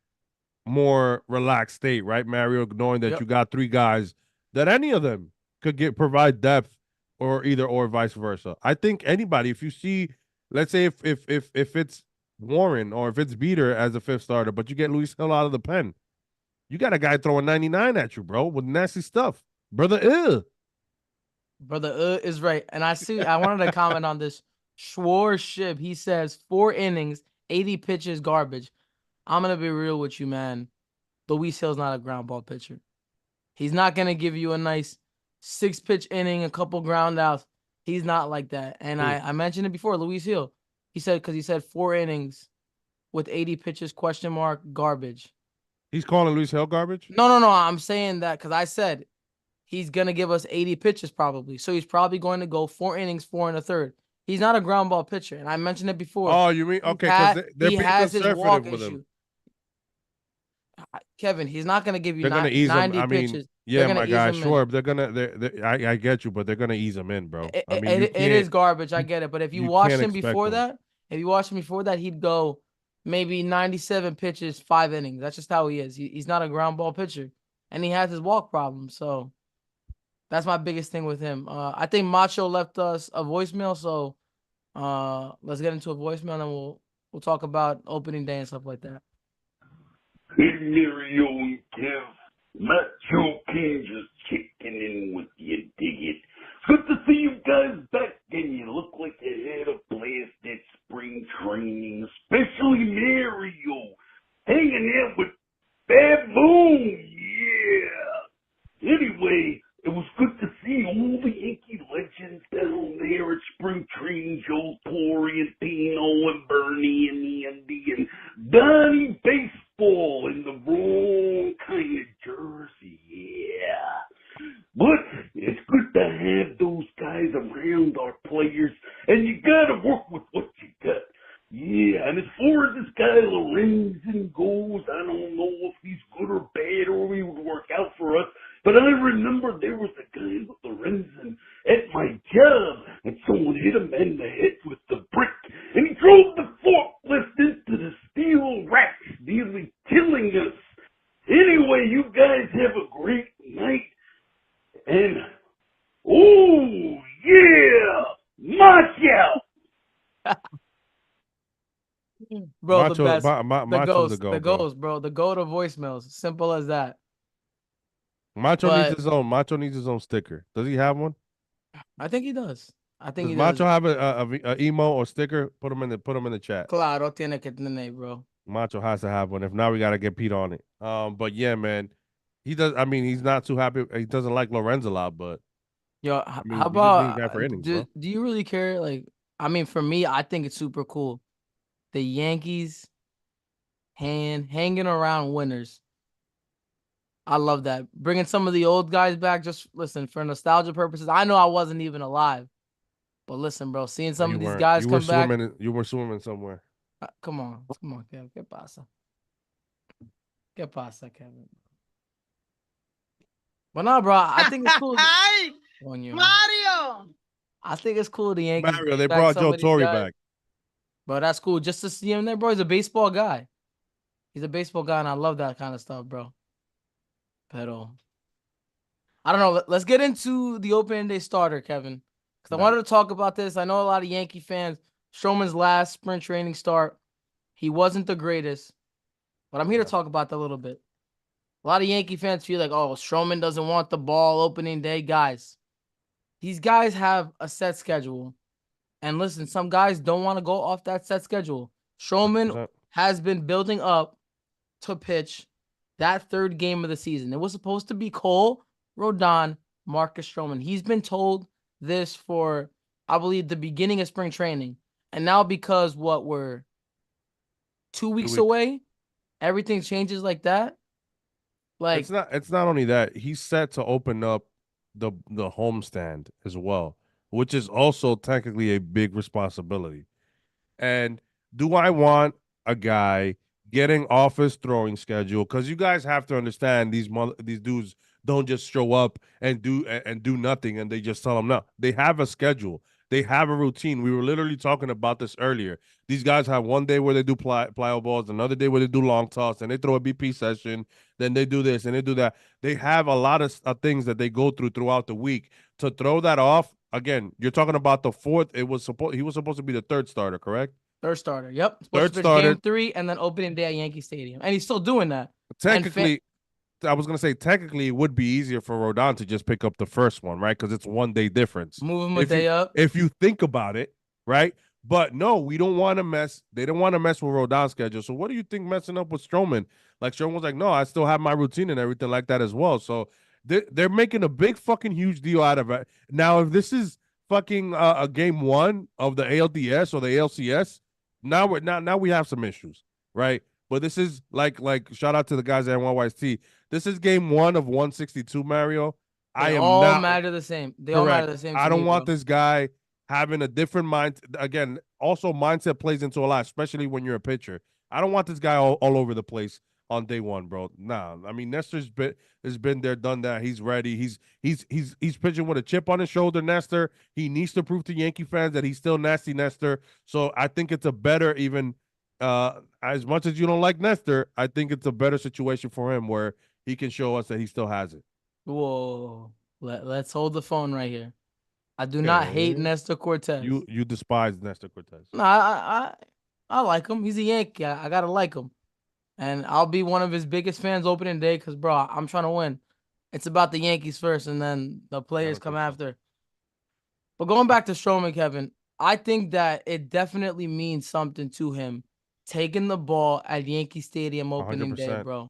more relaxed state, right, Mario? Knowing that you got 3 guys that any of them could provide depth or vice versa. I think anybody, if you see, let's say if it's Warren or if it's Beater as a 5th starter, but you get Luis Hill out of the pen, you got a guy throwing 99 at you, bro, with nasty stuff. Brother is right. And I wanted to comment on this. Schwarship, he says 4 innings, 80 pitches, garbage. I'm going to be real with you, man. Luis Hill's not a ground ball pitcher. He's not going to give you a nice 6-pitch inning, a couple ground outs. He's not like that. And I mentioned it before, Luis Hill. He said 4 innings with 80 pitches, ? Garbage. He's calling Luis Hill garbage? No. I'm saying that because I said he's going to give us 80 pitches probably. So he's probably going to go 4 innings, 4 in the third. He's not a ground ball pitcher. And I mentioned it before. Oh, you mean, okay, because they're being conservative with him. Kevin, he's not going to give you they're 90 pitches. Yeah, my guy, sure. They're I get you, but they're gonna ease him in, bro. It is garbage. I get it, but if you watched him before that, he'd go maybe 97 pitches, 5 innings. That's just how he is. He's not a ground ball pitcher, and he has his walk problem. So that's my biggest thing with him. I think Macho left us a voicemail, so let's get into a voicemail, and then we'll talk about opening day and stuff like that. Hey, Mario and Kev. Macho King just checking in with you, dig it. Good to see you guys back, and you look like you had a blast at spring training, especially Mario, hanging out with Baboon, yeah. Anyway, it was good to see all the Yankee legends down there at spring training, Joe Torre and Pino and Bernie and Andy and Donnie Baseball in the wrong kind of jersey, yeah. But it's good to have those guys around our players, and you gotta work with what you got. Yeah, and as far as this guy Lorenzen goes, I don't know if he's good or bad or he would work out for us, but I remember there was a guy with Lorenzen at my job, and someone hit him in the head with the brick, and he drove the forklift into the steel racks, nearly killing us. Anyway, you guys have a great night, and oh yeah, Macho! Bro, Macho, the best. the ghost, bro. The go to voicemails. Simple as that. Macho needs his own sticker. Does he have one? I think he does. Does Macho have a emo or sticker? Put him in the chat. Claro, tiene que tener, bro. Macho has to have one. If not, we gotta get Pete on it. But yeah, man, he does. I mean, he's not too happy. He doesn't like Lorenz a lot, but yo, I mean, how about innings, do you really care? Like, I mean, for me, I think it's super cool. The Yankees hanging around winners. I love that. Bringing some of the old guys back, just listen, for nostalgia purposes. I know I wasn't even alive, but listen, bro, seeing some of these guys come back. You were swimming somewhere. Come on, Kevin. ¿Qué pasa? ¿Qué pasa, Kevin? But no, bro, I think it's cool. Mario! I think it's cool the Yankees. Mario, they brought Joe Torre back. Bro, that's cool. Just to see him there, bro. He's a baseball guy. He's a baseball guy, and I love that kind of stuff, bro. Pero, I don't know. Let's get into the opening day starter, Kevin. Because I wanted to talk about this. I know a lot of Yankee fans. Stroman's last spring training start, he wasn't the greatest. But I'm here to talk about that a little bit. A lot of Yankee fans feel like, oh, Stroman doesn't want the ball opening day. Guys, these guys have a set schedule. And listen, some guys don't want to go off that set schedule. Stroman has been building up to pitch that third game of the season. It was supposed to be Cole, Rodon, Marcus Stroman. He's been told this for, I believe, the beginning of spring training. And now because we're 2 weeks away, everything changes like that. Like it's not only that, he's set to open up the homestand as well, which is also technically a big responsibility. And do I want a guy getting off his throwing schedule? Because you guys have to understand these dudes don't just show up and do nothing and they just tell them no. They have a schedule. They have a routine. We were literally talking about this earlier. These guys have one day where they do plyo balls, another day where they do long toss, and they throw a BP session. Then they do this and they do that. They have a lot of things that they go throughout the week. To throw that off, again, you're talking about the fourth. He was supposed to be the third starter, correct? Third starter. Yep. Third starter. Game 3 and then opening day at Yankee Stadium. And he's still doing that. Technically, I was going to say, technically, it would be easier for Rodon to just pick up the first one, right? Because it's 1 day difference. Move him a day up. If you think about it, right? But no, we don't want to mess. They don't want to mess with Rodon's schedule. So what do you think messing up with Stroman? Like Stroman was like, no, I still have my routine and everything like that as well. So they're making a big fucking huge deal out of it. Now, if this is fucking a game 1 of the ALDS or the ALCS, now we have some issues, right? But this is like shout out to the guys at NYYT. This is game 1 of 162, Mario. They all matter the same. They all matter the same. I don't want this guy having a different mind. Again, also mindset plays into a lot, especially when you're a pitcher. I don't want this guy all over the place on day 1, bro. Nah, I mean Nestor's has been there, done that. He's ready. He's pitching with a chip on his shoulder. Nestor. He needs to prove to Yankee fans that he's still nasty Nestor. So I think it's a better even. As much as you don't like Nestor, I think it's a better situation for him where he can show us that he still has it. Whoa. Let's hold the phone right here. I do not hate Nestor Cortez. You despise Nestor Cortez. No, I like him. He's a Yankee. I gotta like him. And I'll be one of his biggest fans opening day because, bro, I'm trying to win. It's about the Yankees first, and then the players come after. But going back to Stroman, Kevin, I think that it definitely means something to him taking the ball at Yankee Stadium opening 100%. Day, bro.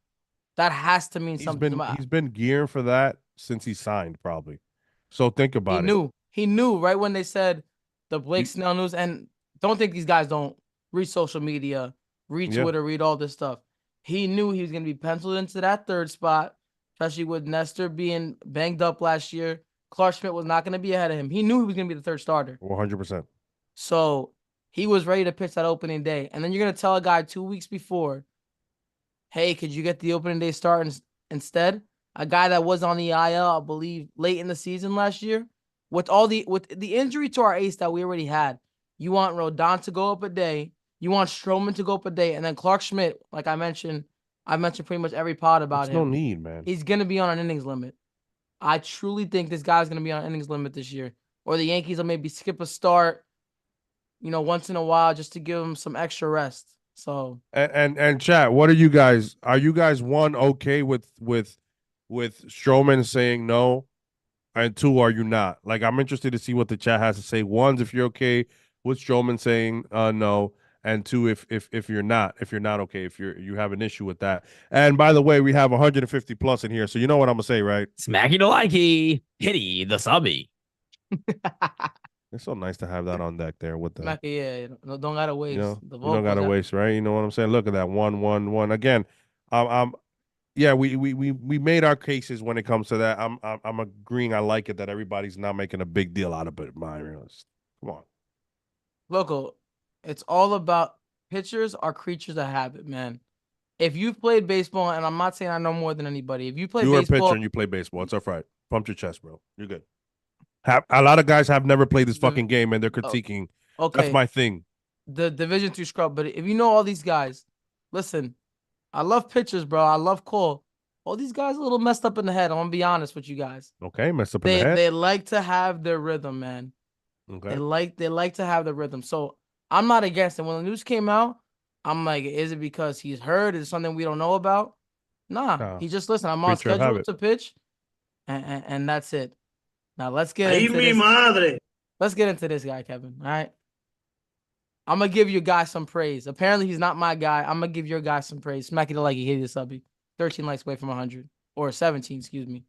That has to mean something. He's been gearing for that since he signed, probably. So think about it. He knew right when they said the Blake Snell news. And don't think these guys don't read social media, read Twitter, read all this stuff. He knew he was going to be penciled into that third spot, especially with Nestor being banged up last year. Clark Schmidt was not going to be ahead of him. He knew he was going to be the third starter. 100%. So he was ready to pitch that opening day. And then you're going to tell a guy 2 weeks before, hey, could you get the opening day start instead? A guy that was on the IL, I believe, late in the season last year. With the injury to our ace that we already had, you want Rodon to go up a day. You want Stroman to go up a day. And then Clark Schmidt, like I mentioned pretty much every pod about him. No need, man. He's going to be on an innings limit. I truly think this guy's going to be on an innings limit this year. Or the Yankees will maybe skip a start, once in a while just to give him some extra rest. So and chat, what are you guys? Are you guys okay with Stroman saying no, and 2, are you not? Like, I'm interested to see what the chat has to say. 1, if you're okay with Stroman saying no, and 2, if you're not okay, if you have an issue with that. And by the way, we have 150 plus in here, so you know what I'm gonna say, right? Smacky the likey, hitty the subby. It's so nice to have that on deck there with the Smacky, don't gotta waste. The vocals, don't gotta waste, right? You know what I'm saying? Look at that 1-1-1 again. Yeah, we made our cases when it comes to that. I'm agreeing. I like it that everybody's not making a big deal out of it. Come on, Loco. It's all about pitchers are creatures of habit, man. If you've played baseball, and I'm not saying I know more than anybody, if you play baseball, you're a pitcher and you play baseball. It's all right. Pump your chest, bro. You're good. A lot of guys have never played this fucking game and they're critiquing. Okay, that's my thing. the Division II scrub. But if you know all these guys, listen, I love pitchers, bro. I love Cole. All these guys are a little messed up in the head. I'm gonna be honest with you guys. Okay, messed up in the They head. they like to have their rhythm, man. Okay. They like to have the rhythm. So I'm not against it. When the news came out, I'm like, is it because he's hurt? Is it something we don't know about? Nah, No. he just listen. I'm on Creature of schedule habit. to pitch, and that's it. Now let's get Ay, into mi this. madre. Let's get into this guy, Kevin. All right. I'm gonna give your guy some praise. Apparently, he's not my guy. I'm gonna give your guy some praise. Smack it like he hit his subby. 13 likes away from 100 or 17, excuse me.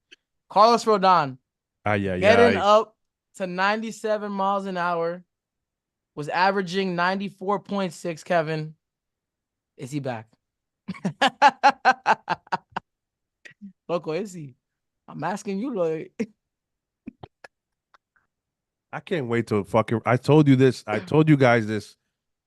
Carlos Rodon getting up to 97 miles an hour, was averaging 94.6. Kevin, is he back? Loco, is he? I'm asking you, Lloyd. I can't wait till fucking. I told you this. I told you guys this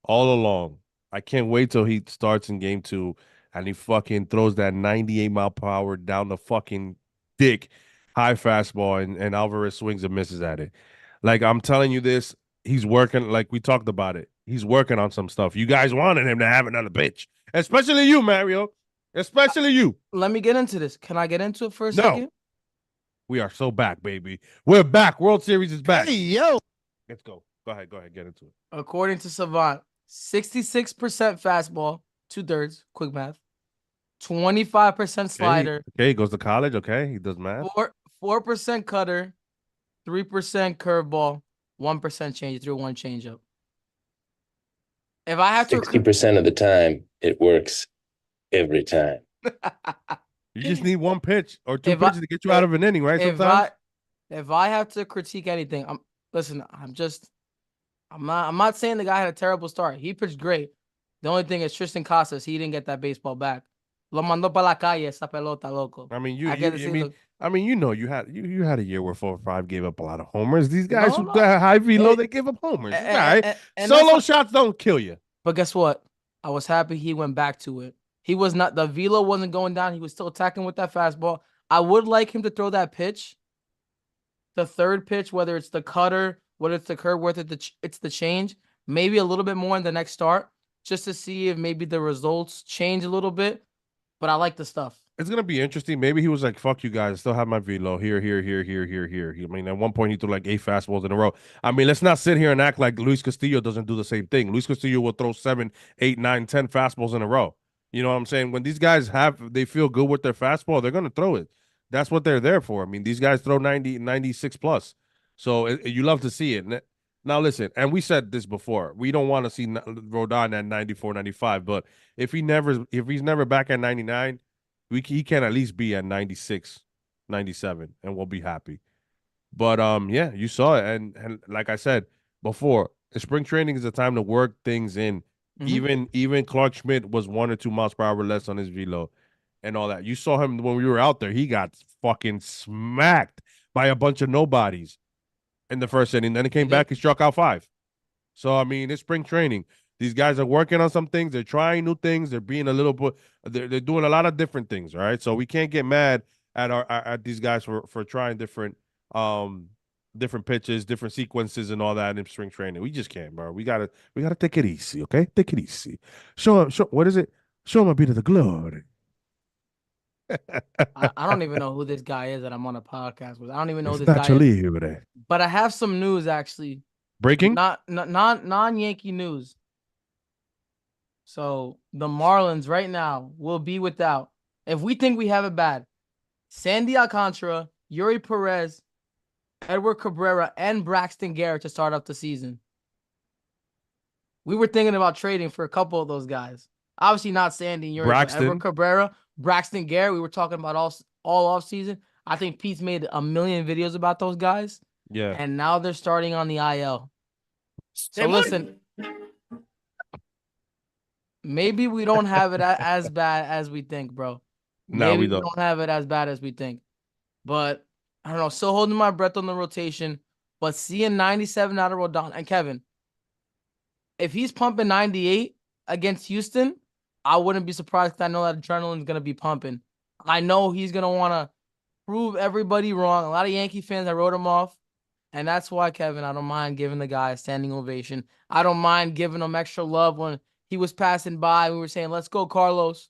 all along. I can't wait till he starts in game 2 and he fucking throws that 98-mile-per-hour down the fucking dick high fastball and Alvarez swings and misses at it. Like, I'm telling you this, he's working. Like we talked about it. He's working on some stuff. You guys wanted him to have another pitch, especially you, Mario. Especially you. Let me get into this. Can I get into it for a No. second? We are so back, baby. We're back. World Series is back. Hey, yo. Let's go. Go ahead. Get into it. According to Savant, 66% fastball, 2/3, quick math. 25% slider. Okay, he goes to college. Okay, he does math. 4% cutter, 3% curveball, 1% change through, 1 changeup. If I have to 60% of the time, it works every time. You just need one pitch or two pitches to get you out of an inning, right? If I have to critique anything, I'm not saying the guy had a terrible start. He pitched great. The only thing is Tristan Casas, he didn't get that baseball back. Lo mandó para la calle esa pelota, loco. I mean, you had a year where 4 or 5 gave up a lot of homers. These guys who high velo, they give up homers. And solo shots don't kill you. But guess what? I was happy he went back to it. He was not, the velo wasn't going down. He was still attacking with that fastball. I would like him to throw that pitch, the third pitch, whether it's the cutter, whether it's the curve, whether it's the change, maybe a little bit more in the next start, just to see if maybe the results change a little bit. But I like the stuff. It's gonna be interesting. Maybe he was like, "Fuck you guys, I still have my velo here." I mean, at one point he threw like 8 fastballs in a row. I mean, let's not sit here and act like Luis Castillo doesn't do the same thing. Luis Castillo will throw 7, 8, 9, 10 fastballs in a row. You know what I'm saying? When these guys they feel good with their fastball, they're gonna throw it. That's what they're there for. I mean, these guys throw 90, 96 plus. So you love to see it. Now listen, and we said this before. We don't want to see Rodon at 94, 95, but if he's never back at 99. He can at least be at 96, 97, and we'll be happy. But yeah, you saw it, and like I said before, spring training is a time to work things in. Mm-hmm. Even Clark Schmidt was 1 or 2 miles per hour less on his velo, and all that. You saw him when we were out there. He got fucking smacked by a bunch of nobodies in the first inning. Then he came back. He struck out 5. So I mean, it's spring training. These guys are working on some things. They're trying new things. They're being a little bit. They're doing a lot of different things. All right, so we can't get mad at these guys for trying different pitches, different sequences, and all that in spring training. We just can't, bro. We gotta take it easy, okay? Take it easy. Show what is it? Show him a bit of the glory. I don't even know who this guy is that I'm on a podcast with. I don't even know who this guy is. But I have some news actually. Breaking? Not non-Yankee news. So the Marlins right now will be without, if we think we have it bad, Sandy Alcantara, Yuri Perez, Edward Cabrera, and Braxton Garrett to start off the season. We were thinking about trading for a couple of those guys. Obviously not Sandy and Yuri, but Edward Cabrera, Braxton Garrett. We were talking about all off season. I think Pete's made a million videos about those guys. Yeah. And now they're starting on the IL. So listen, maybe we don't have it as bad as we think, bro. Maybe we don't have it as bad as we think. But I don't know. Still holding my breath on the rotation. But seeing 97 out of Rodon. And Kevin, if he's pumping 98 against Houston, I wouldn't be surprised because I know that adrenaline's going to be pumping. I know he's going to want to prove everybody wrong. A lot of Yankee fans, I wrote him off. And that's why, Kevin, I don't mind giving the guy a standing ovation. I don't mind giving him extra love when he was passing by. We were saying, let's go, Carlos.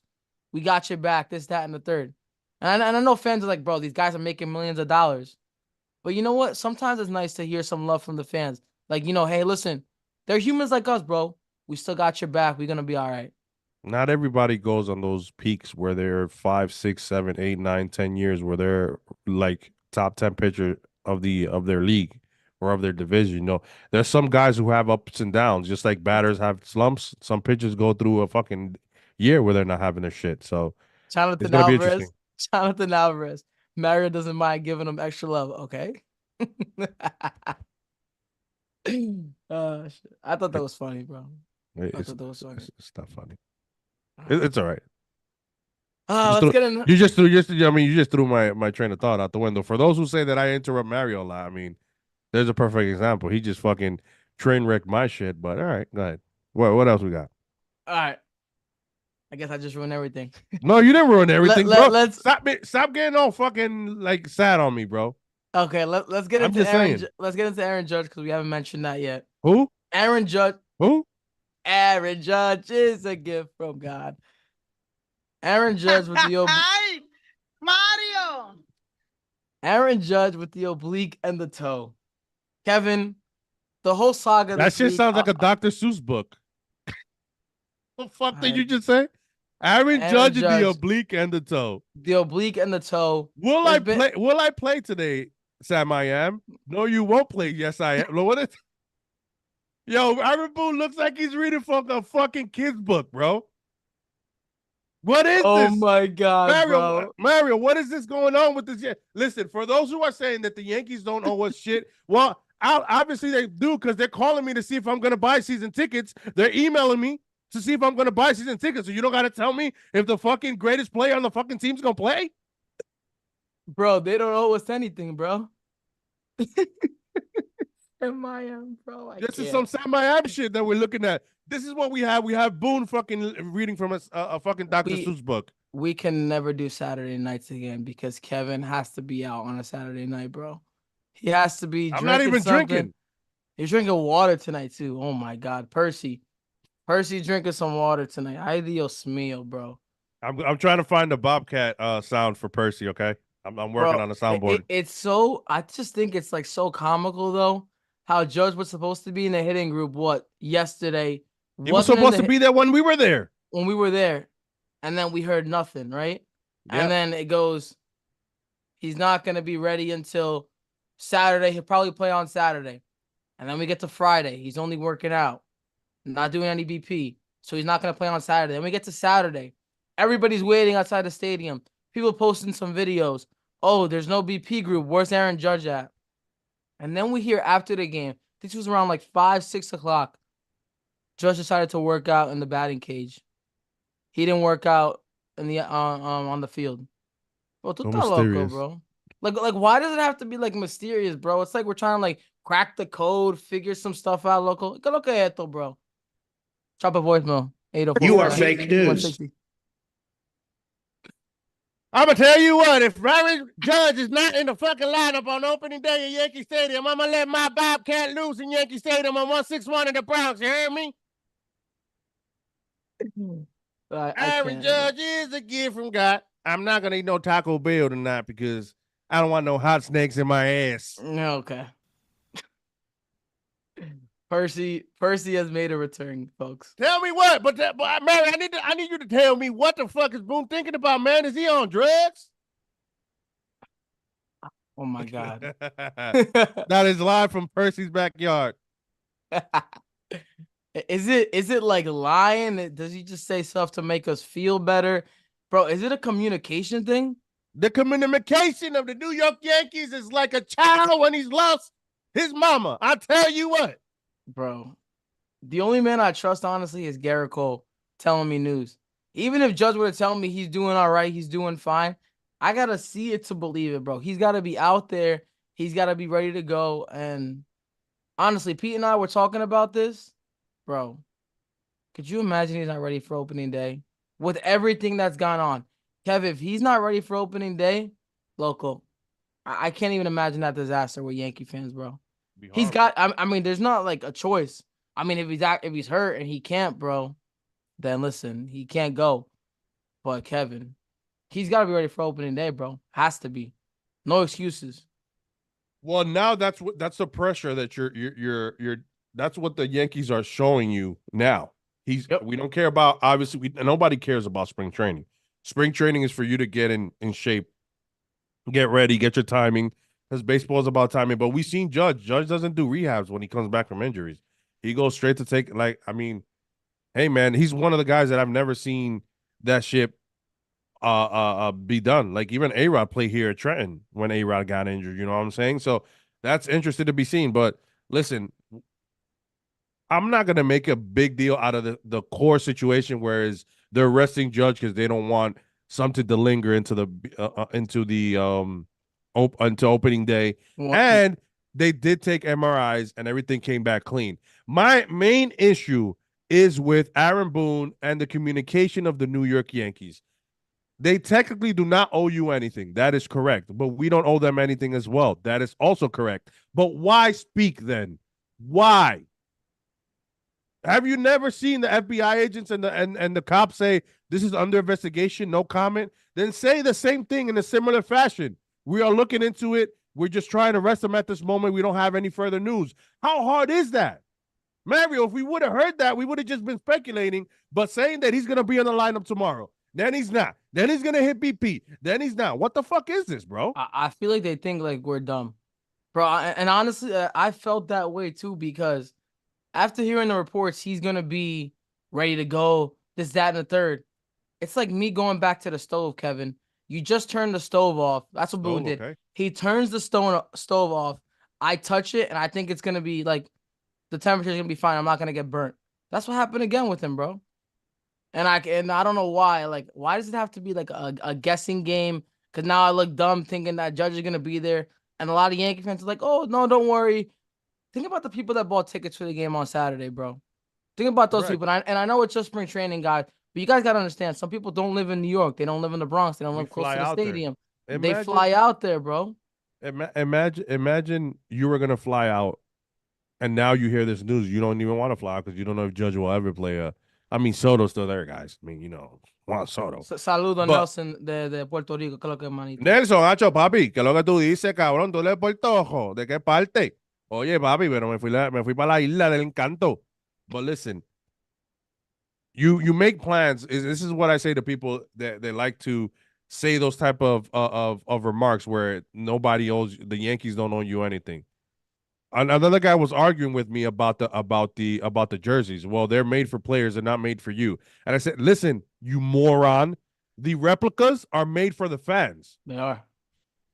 We got your back, this, that, and the third. And I know fans are like, bro, these guys are making millions of dollars. But you know what? Sometimes it's nice to hear some love from the fans. Like, hey, listen, they're humans like us, bro. We still got your back. We're going to be all right. Not everybody goes on those peaks where they're 5, 6, 7, 8, 9, 10 years where they're like top 10 pitcher of their league or of their division. There's some guys who have ups and downs, just like batters have slumps. Some pitchers go through a fucking year where they're not having their shit. So it's gonna be interesting. Jonathan Alvarez. Mario doesn't mind giving him extra love. Okay. Shit. I thought that was funny, bro. I thought that was funny. It's not funny. It's all right. Let's get in. You just threw my train of thought out the window. For those who say that I interrupt Mario a lot, I mean, there's a perfect example. He just fucking train wrecked my shit. But all right, go ahead. What else we got? All right. I guess I just ruined everything. No, you didn't ruin everything, bro. Let's stop getting all fucking like sad on me, bro. Okay, let's get into Aaron. Let's get into Aaron Judge because we haven't mentioned that yet. Who? Aaron Judge. Who? Aaron Judge is a gift from God. Aaron Judge with the Mario. Aaron Judge with the oblique and the toe. Kevin, the whole saga. That shit sounds like a Dr. Seuss book. What the fuck did you just say? Aaron Judge and the oblique and the toe. The oblique and the toe. Will I play today, Sam? I am. No, you won't play. Yes, I am. What is? Yo, Aaron Boone looks like he's reading from a fucking kid's book, bro. What is this? Oh my God, bro. Mario, what is this going on with this? Listen, for those who are saying that the Yankees don't owe us shit, well, obviously they do because they're calling me to see if I'm going to buy season tickets. They're emailing me to see if I'm going to buy season tickets. So you don't got to tell me if the fucking greatest player on the fucking team's going to play? Bro, they don't owe us anything, bro. Sam, bro. This is some Sam shit that we're looking at. This is what we have. We have Boone fucking reading from a fucking Dr. Seuss book. We can never do Saturday nights again because Kevin has to be out on a Saturday night, bro. He has to be. I'm not even drinking. He's drinking water tonight too. Oh my God, Percy drinking some water tonight. Ay Dios mío, bro. I'm trying to find the Bobcat sound for Percy. Okay, I'm working on the soundboard. It's so. I just think it's like so comical though. How Judge was supposed to be in the hitting group. Yesterday? He was supposed to be there when we were there. When we were there, and then we heard nothing, right? Yep. And then it goes. He's not gonna be ready until Saturday. He'll probably play on Saturday, and then we get to Friday. He's only working out, not doing any BP, so he's not gonna play on Saturday. Then we get to Saturday. Everybody's waiting outside the stadium. People posting some videos. Oh, there's no BP group. Where's Aaron Judge at? And then we hear after the game, this was around like 5, 6 o'clock. Judge decided to work out in the batting cage. He didn't work out in the on the field. Bro, tú estás loco, bro. Like, why does it have to be like mysterious, bro? It's like we're trying to like crack the code, figure some stuff out, loco. ¿Qué lo que es esto, bro? Drop a voicemail. 804. You are fake news. I'm going to tell you what, if Aaron Judge is not in the fucking lineup on opening day at Yankee Stadium, I'm going to let my Bobcat loose in Yankee Stadium on 161 in the Bronx. You heard me? Aaron Judge is a gift from God. I'm not going to eat no Taco Bell tonight because I don't want no hot snakes in my ass. Okay. Percy has made a return, folks. Tell me what, but Mary, I need you to tell me what the fuck is Boone thinking about, man? Is he on drugs? Oh my God. That is live from Percy's backyard. Is it like lying? Does he just say stuff to make us feel better? Bro, is it a communication thing? The communication of the New York Yankees is like a child when he's lost his mama. I tell you what. Bro, the only man I trust, honestly, is Gerrit Cole telling me news. Even if Judge were to tell me he's doing all right, he's doing fine, I got to see it to believe it, bro. He's got to be out there. He's got to be ready to go. And honestly, Pete and I were talking about this. Bro, could you imagine he's not ready for opening day? With everything that's gone on. Kev, if he's not ready for opening day, local, I can't even imagine that disaster with Yankee fans, bro. He's got. I mean, there's not like a choice. I mean, if he's hurt and he can't, bro, then listen, he can't go. But Kevin, he's got to be ready for opening day, bro. Has to be. No excuses. Well, now that's the pressure that you're that's what the Yankees are showing you now. We don't care about, obviously, nobody cares about spring training. Spring training is for you to get in shape, get ready, get your timing, because baseball is about timing. But we've seen Judge. Judge doesn't do rehabs when he comes back from injuries. He goes straight to take, like, I mean, hey man, he's one of the guys that I've never seen that ship be done. Like even A-Rod played here at Trenton when A-Rod got injured, you know what I'm saying? So that's interesting to be seen. But listen, I'm not gonna make a big deal out of the core situation, whereas they're arresting Judge because they don't want something to linger into until opening day. And they did take MRIs and everything came back clean. My main issue is with Aaron Boone and the communication of the New York Yankees. They technically do not owe you anything. That is correct. But we don't owe them anything as well. That is also correct. But why speak then? Why? Have you never seen the FBI agents and the cops say this is under investigation, no comment? Then say the same thing in a similar fashion. We are looking into it. We're just trying to arrest them at this moment. We don't have any further news. How hard is that? Mario, if we would have heard that, we would have just been speculating, but saying that he's going to be on the lineup tomorrow. Then he's not. Then he's going to hit BP. Then he's not. What the fuck is this, bro? I feel like they think like we're dumb. Bro, and honestly, I felt that way too, because after hearing the reports, he's going to be ready to go, this, that, and the third. It's like me going back to the stove, Kevin. You just turned the stove off. That's what Boone did. Okay. He turns the stove off. I touch it, and I think it's going to be like, the temperature is going to be fine. I'm not going to get burnt. That's what happened again with him, bro. And I don't know why. Like, why does it have to be like a guessing game? Because now I look dumb thinking that Judge is going to be there. And a lot of Yankee fans are like, oh, no, don't worry. Think about the people that bought tickets for the game on Saturday, bro. Think about those people. And I know it's just spring training, guys. But you guys got to understand, some people don't live in New York. They don't live in the Bronx. They don't live close to the stadium. They fly out there, bro. Imagine you were going to fly out, and now you hear this news. You don't even want to fly out because you don't know if Judge will ever play I mean, Soto's still there, guys. I mean, you know, Juan Soto. Saludo a Nelson de Puerto Rico. ¿Qué es lo que, manito? Nelson, hacho, papi, ¿qué es lo que tú dices, cabrón? ¿Tú eres de Puerto Rico? ¿De qué parte? Oye, papi, pero me fui para la isla del encanto. But listen, you make plans. This is what I say to people that they like to say those type of remarks where nobody owes, the Yankees don't owe you anything. Another guy was arguing with me about the jerseys. Well, they're made for players, they're not made for you. And I said, listen, you moron, the replicas are made for the fans. They are.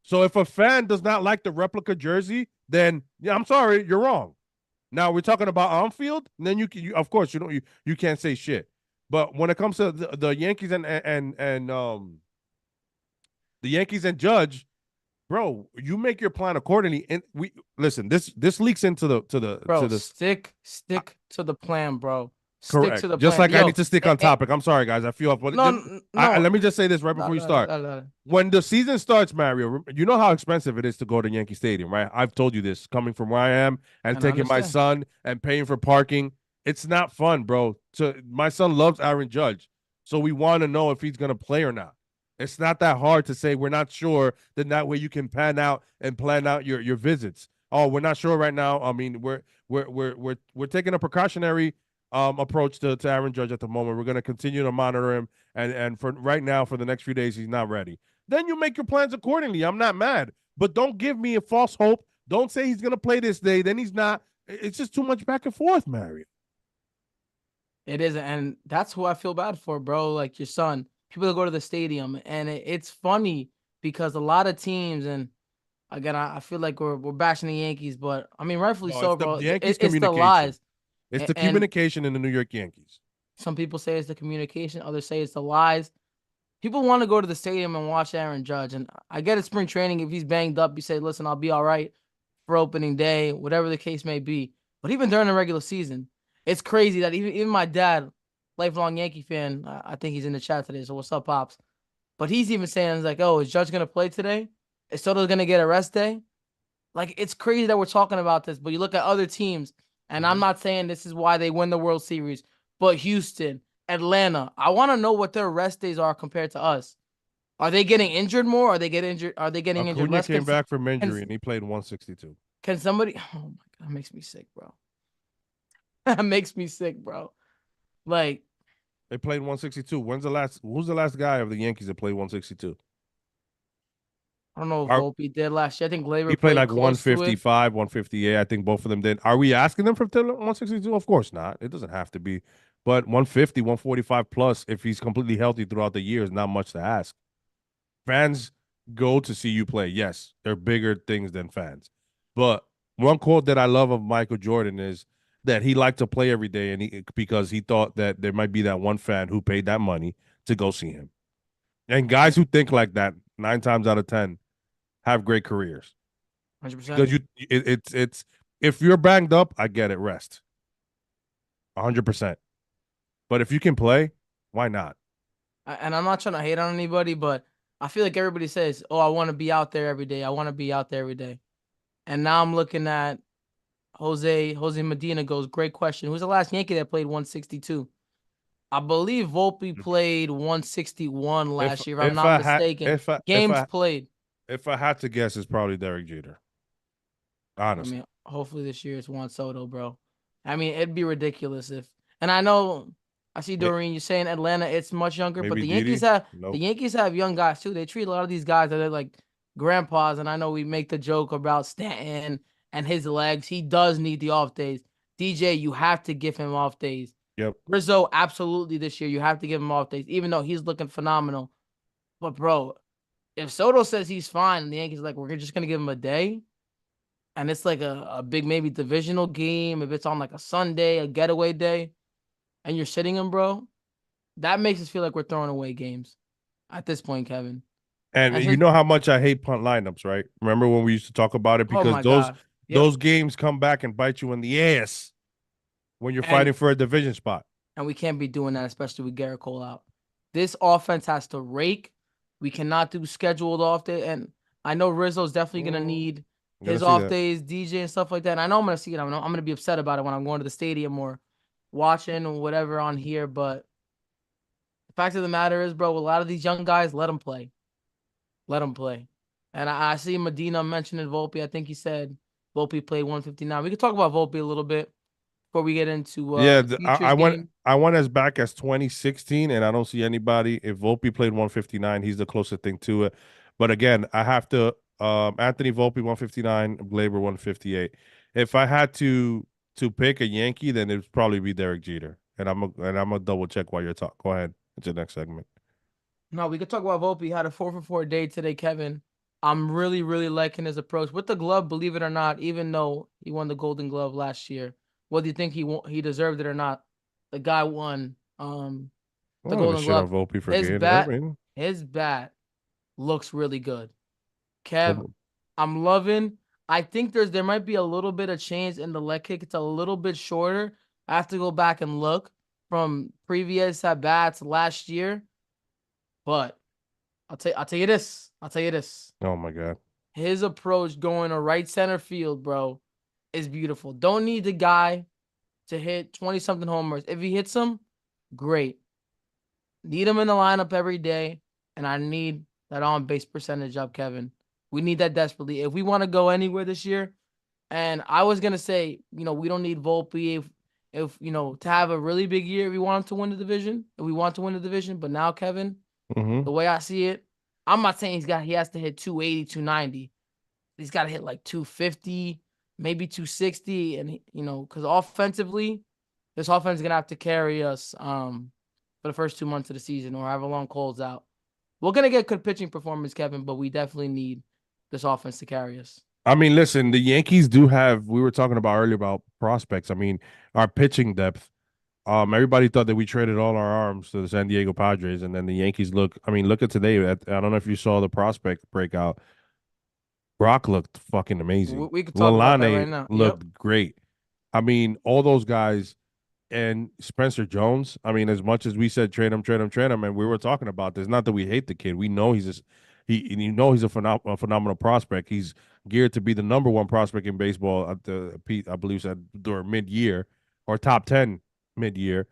So if a fan does not like the replica jersey, then yeah, I'm sorry, you're wrong. Now we're talking about on field, and then you of course you can't say shit. But when it comes to the Yankees and the Yankees and Judge, bro, you make your plan accordingly. And we listen. This leaks into the stick to the plan, bro. Correct. Stick to the just plan. Like I need to stick on topic. I'm sorry, guys. I feel up. Let me just say this right before you start. When the season starts, Mario, you know how expensive it is to go to Yankee Stadium, right? I've told you this. Coming from where I am and taking my son and paying for parking, it's not fun, bro. My son loves Aaron Judge, so we want to know if he's gonna play or not. It's not that hard to say we're not sure. Then that way you can plan out your visits. Oh, we're not sure right now. I mean, we're taking a precautionary approach to Aaron Judge at the moment. We're going to continue to monitor him, and for right now, for the next few days, he's not ready. Then you make your plans accordingly. I'm not mad, but don't give me a false hope. Don't say he's going to play this day, then he's not. It's just too much back and forth, Mario. It is, and that's who I feel bad for, bro. Like your son. People that go to the stadium, and it's funny because a lot of teams, and again, I feel like we're bashing the Yankees, but I mean, rightfully so, bro. It's the lies. It's the communication in the New York Yankees. Some people say it's the communication. Others say it's the lies. People want to go to the stadium and watch Aaron Judge, and I get it. Spring training, if he's banged up, you say, listen, I'll be all right for opening day, whatever the case may be. But even during the regular season, it's crazy that even my dad, lifelong Yankee fan, I think he's in the chat today, so what's up, Pops? But he's even saying, like, oh, is Judge going to play today? Is Soto going to get a rest day? Like, it's crazy that we're talking about this, but you look at other teams, and I'm not saying this is why they win the World Series, but Houston, Atlanta, I want to know what their rest days are compared to us. Are they getting injured more? Are they getting injured? Are they getting injured Acuna less? came back from injury and he played 162. Can somebody? Oh my god, that makes me sick, bro. That makes me sick, bro. Like, they played 162. Who's the last guy of the Yankees that played 162? I don't know if Volpe did last year. I think Gleyber He played like close 155, 158. I think both of them did. Are we asking them for 162? Of course not. It doesn't have to be. But 150, 145 plus, if he's completely healthy throughout the year, is not much to ask. Fans go to see you play. Yes, they're bigger things than fans. But one quote that I love of Michael Jordan is that he liked to play every day because he thought that there might be that one fan who paid that money to go see him. And guys who think like that, 9 times out of 10, have great careers. 100%. Because it's if you're banged up, I get it, rest. 100%. But if you can play, why not? And I'm not trying to hate on anybody, but I feel like everybody says, "Oh, I want to be out there every day. I want to be out there every day." And now I'm looking at Jose Medina goes, "Great question. Who's the last Yankee that played 162?" I believe Volpe played 161 last year, if I'm not mistaken. Games played. If I had to guess, it's probably Derek Jeter. Honestly. I mean, hopefully this year it's Juan Soto, bro. I mean, it'd be ridiculous if. And I know, I see Doreen, you're saying Atlanta, it's much younger, but the Yankees have young guys too. They treat a lot of these guys that are like grandpas, and I know we make the joke about Stanton and his legs. He does need the off days. DJ, you have to give him off days. Yep. Rizzo, absolutely this year. You have to give him off days, even though he's looking phenomenal. But, bro, if Soto says he's fine and the Yankees are like, we're just going to give him a day, and it's like a big maybe divisional game, if it's on like a Sunday, a getaway day, and you're sitting him, bro, that makes us feel like we're throwing away games at this point, Kevin. And you know how much I hate punt lineups, right? Remember when we used to talk about it? Because those games come back and bite you in the ass when you're fighting for a division spot. And we can't be doing that, especially with Gerrit Cole out. This offense has to rake. We cannot do scheduled off day. And I know Rizzo's definitely going to need his off days, DJ and stuff like that. And I know I'm going to see it. I'm going to be upset about it when I'm going to the stadium or watching or whatever on here. But the fact of the matter is, bro, a lot of these young guys, let them play. Let them play. And I see Medina mentioning Volpe. I think he said Volpe played 159. We could talk about Volpe a little bit before we get into I went as back as 2016, and I don't see anybody. If Volpe played 159, he's the closest thing to it. But again, I have to Anthony Volpe 159, Gleyber 158. If I had to pick a Yankee, then it would probably be Derek Jeter. And I'm gonna double check while you're talking. Go ahead. It's your next segment. No, we could talk about Volpe. He had a 4-for-4 day today, Kevin. I'm really, really liking his approach with the glove. Believe it or not, even though he won the Golden Glove last year, whether you think he deserved it or not, the guy won the Golden Glove. Volpe for His bat looks really good. Kev, I'm loving. I think there might be a little bit of change in the leg kick. It's a little bit shorter. I have to go back and look from previous at bats last year. But I'll tell you this. Oh my God. His approach going to right center field, bro, is beautiful. Don't need the guy to hit 20-something homers. If he hits them, great. Need him in the lineup every day, and I need that on-base percentage up, Kevin. We need that desperately. If we want to go anywhere this year, and I was going to say, we don't need Volpe if to have a really big year if we want to win the division, but now, Kevin, the way I see it, I'm not saying he has to hit 280, 290. He's got to hit like 250, maybe 260, and because offensively, this offense is gonna have to carry us for the first 2 months of the season or however long Cole's out. We're gonna get good pitching performance, Kevin, but we definitely need this offense to carry us. I mean, listen, the Yankees do have. We were talking about earlier about prospects. I mean, our pitching depth. Everybody thought that we traded all our arms to the San Diego Padres, and then the Yankees look at today. I don't know if you saw the prospect breakout. Brock looked fucking amazing. We could talk about that right now. Looked great. I mean, all those guys and Spencer Jones. I mean, as much as we said trade him, and we were talking about this. Not that we hate the kid. We know he's a phenomenal prospect. He's geared to be the number one prospect in baseball at the Pete, I believe said during mid-year or top 10 mid-year.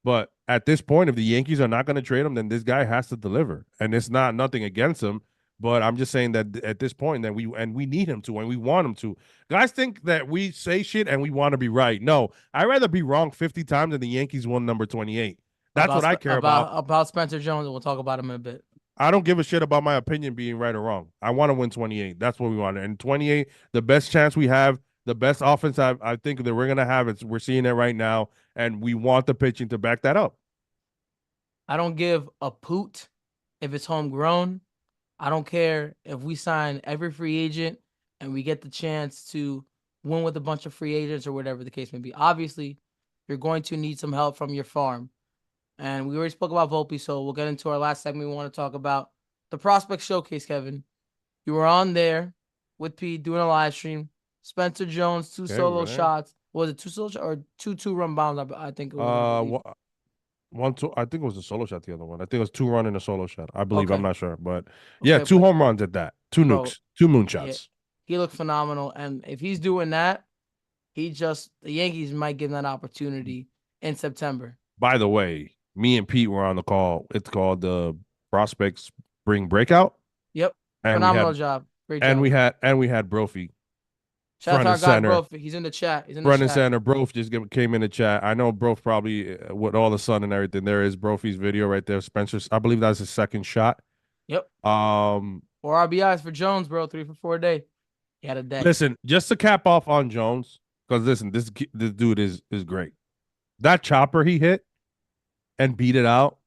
But at this point, if the Yankees are not going to trade him, then this guy has to deliver. And it's not nothing against him, but I'm just saying that at this point that we need him to and we want him to. Guys think that we say shit and we want to be right. No, I'd rather be wrong 50 times than the Yankees won number 28. That's what I care about. About Spencer Jones, we'll talk about him in a bit. I don't give a shit about my opinion being right or wrong. I want to win 28. That's what we want. And 28, the best chance we have, the best offense I think that we're going to have, we're seeing it right now, and we want the pitching to back that up. I don't give a poot if it's homegrown. I don't care if we sign every free agent and we get the chance to win with a bunch of free agents or whatever the case may be. Obviously, you're going to need some help from your farm. And we already spoke about Volpe, so we'll get into our last segment. We want to talk about the Prospect Showcase, Kevin. You were on there with Pete doing a live stream. Spencer Jones, two solo shots. Was it two solo shots or two two-run bombs? I think it was. One, two. I think it was a solo shot. The other one, I think it was 2-run and a solo shot. I believe. Okay. I'm not sure, but yeah, 2 home runs at that. 2 nukes, 2 moonshots. Yeah, he looked phenomenal, and if he's doing that, the Yankees might give him that opportunity in September. By the way, me and Pete were on the call. It's called the Prospects Spring Breakout. Yep, and phenomenal job. Great job. And we had Brophy. Shout out to our guy, Brophy. He's in the chat. Front and center. Brof just came in the chat. I know Brof probably, with all the sun and everything, there is Brophy's video right there. Spencer's, I believe that's his second shot. Yep. 4 RBIs for Jones, bro. 3 for 4 a day. He had a day. Listen, just to cap off on Jones, because listen, this dude is great. That chopper he hit and beat it out,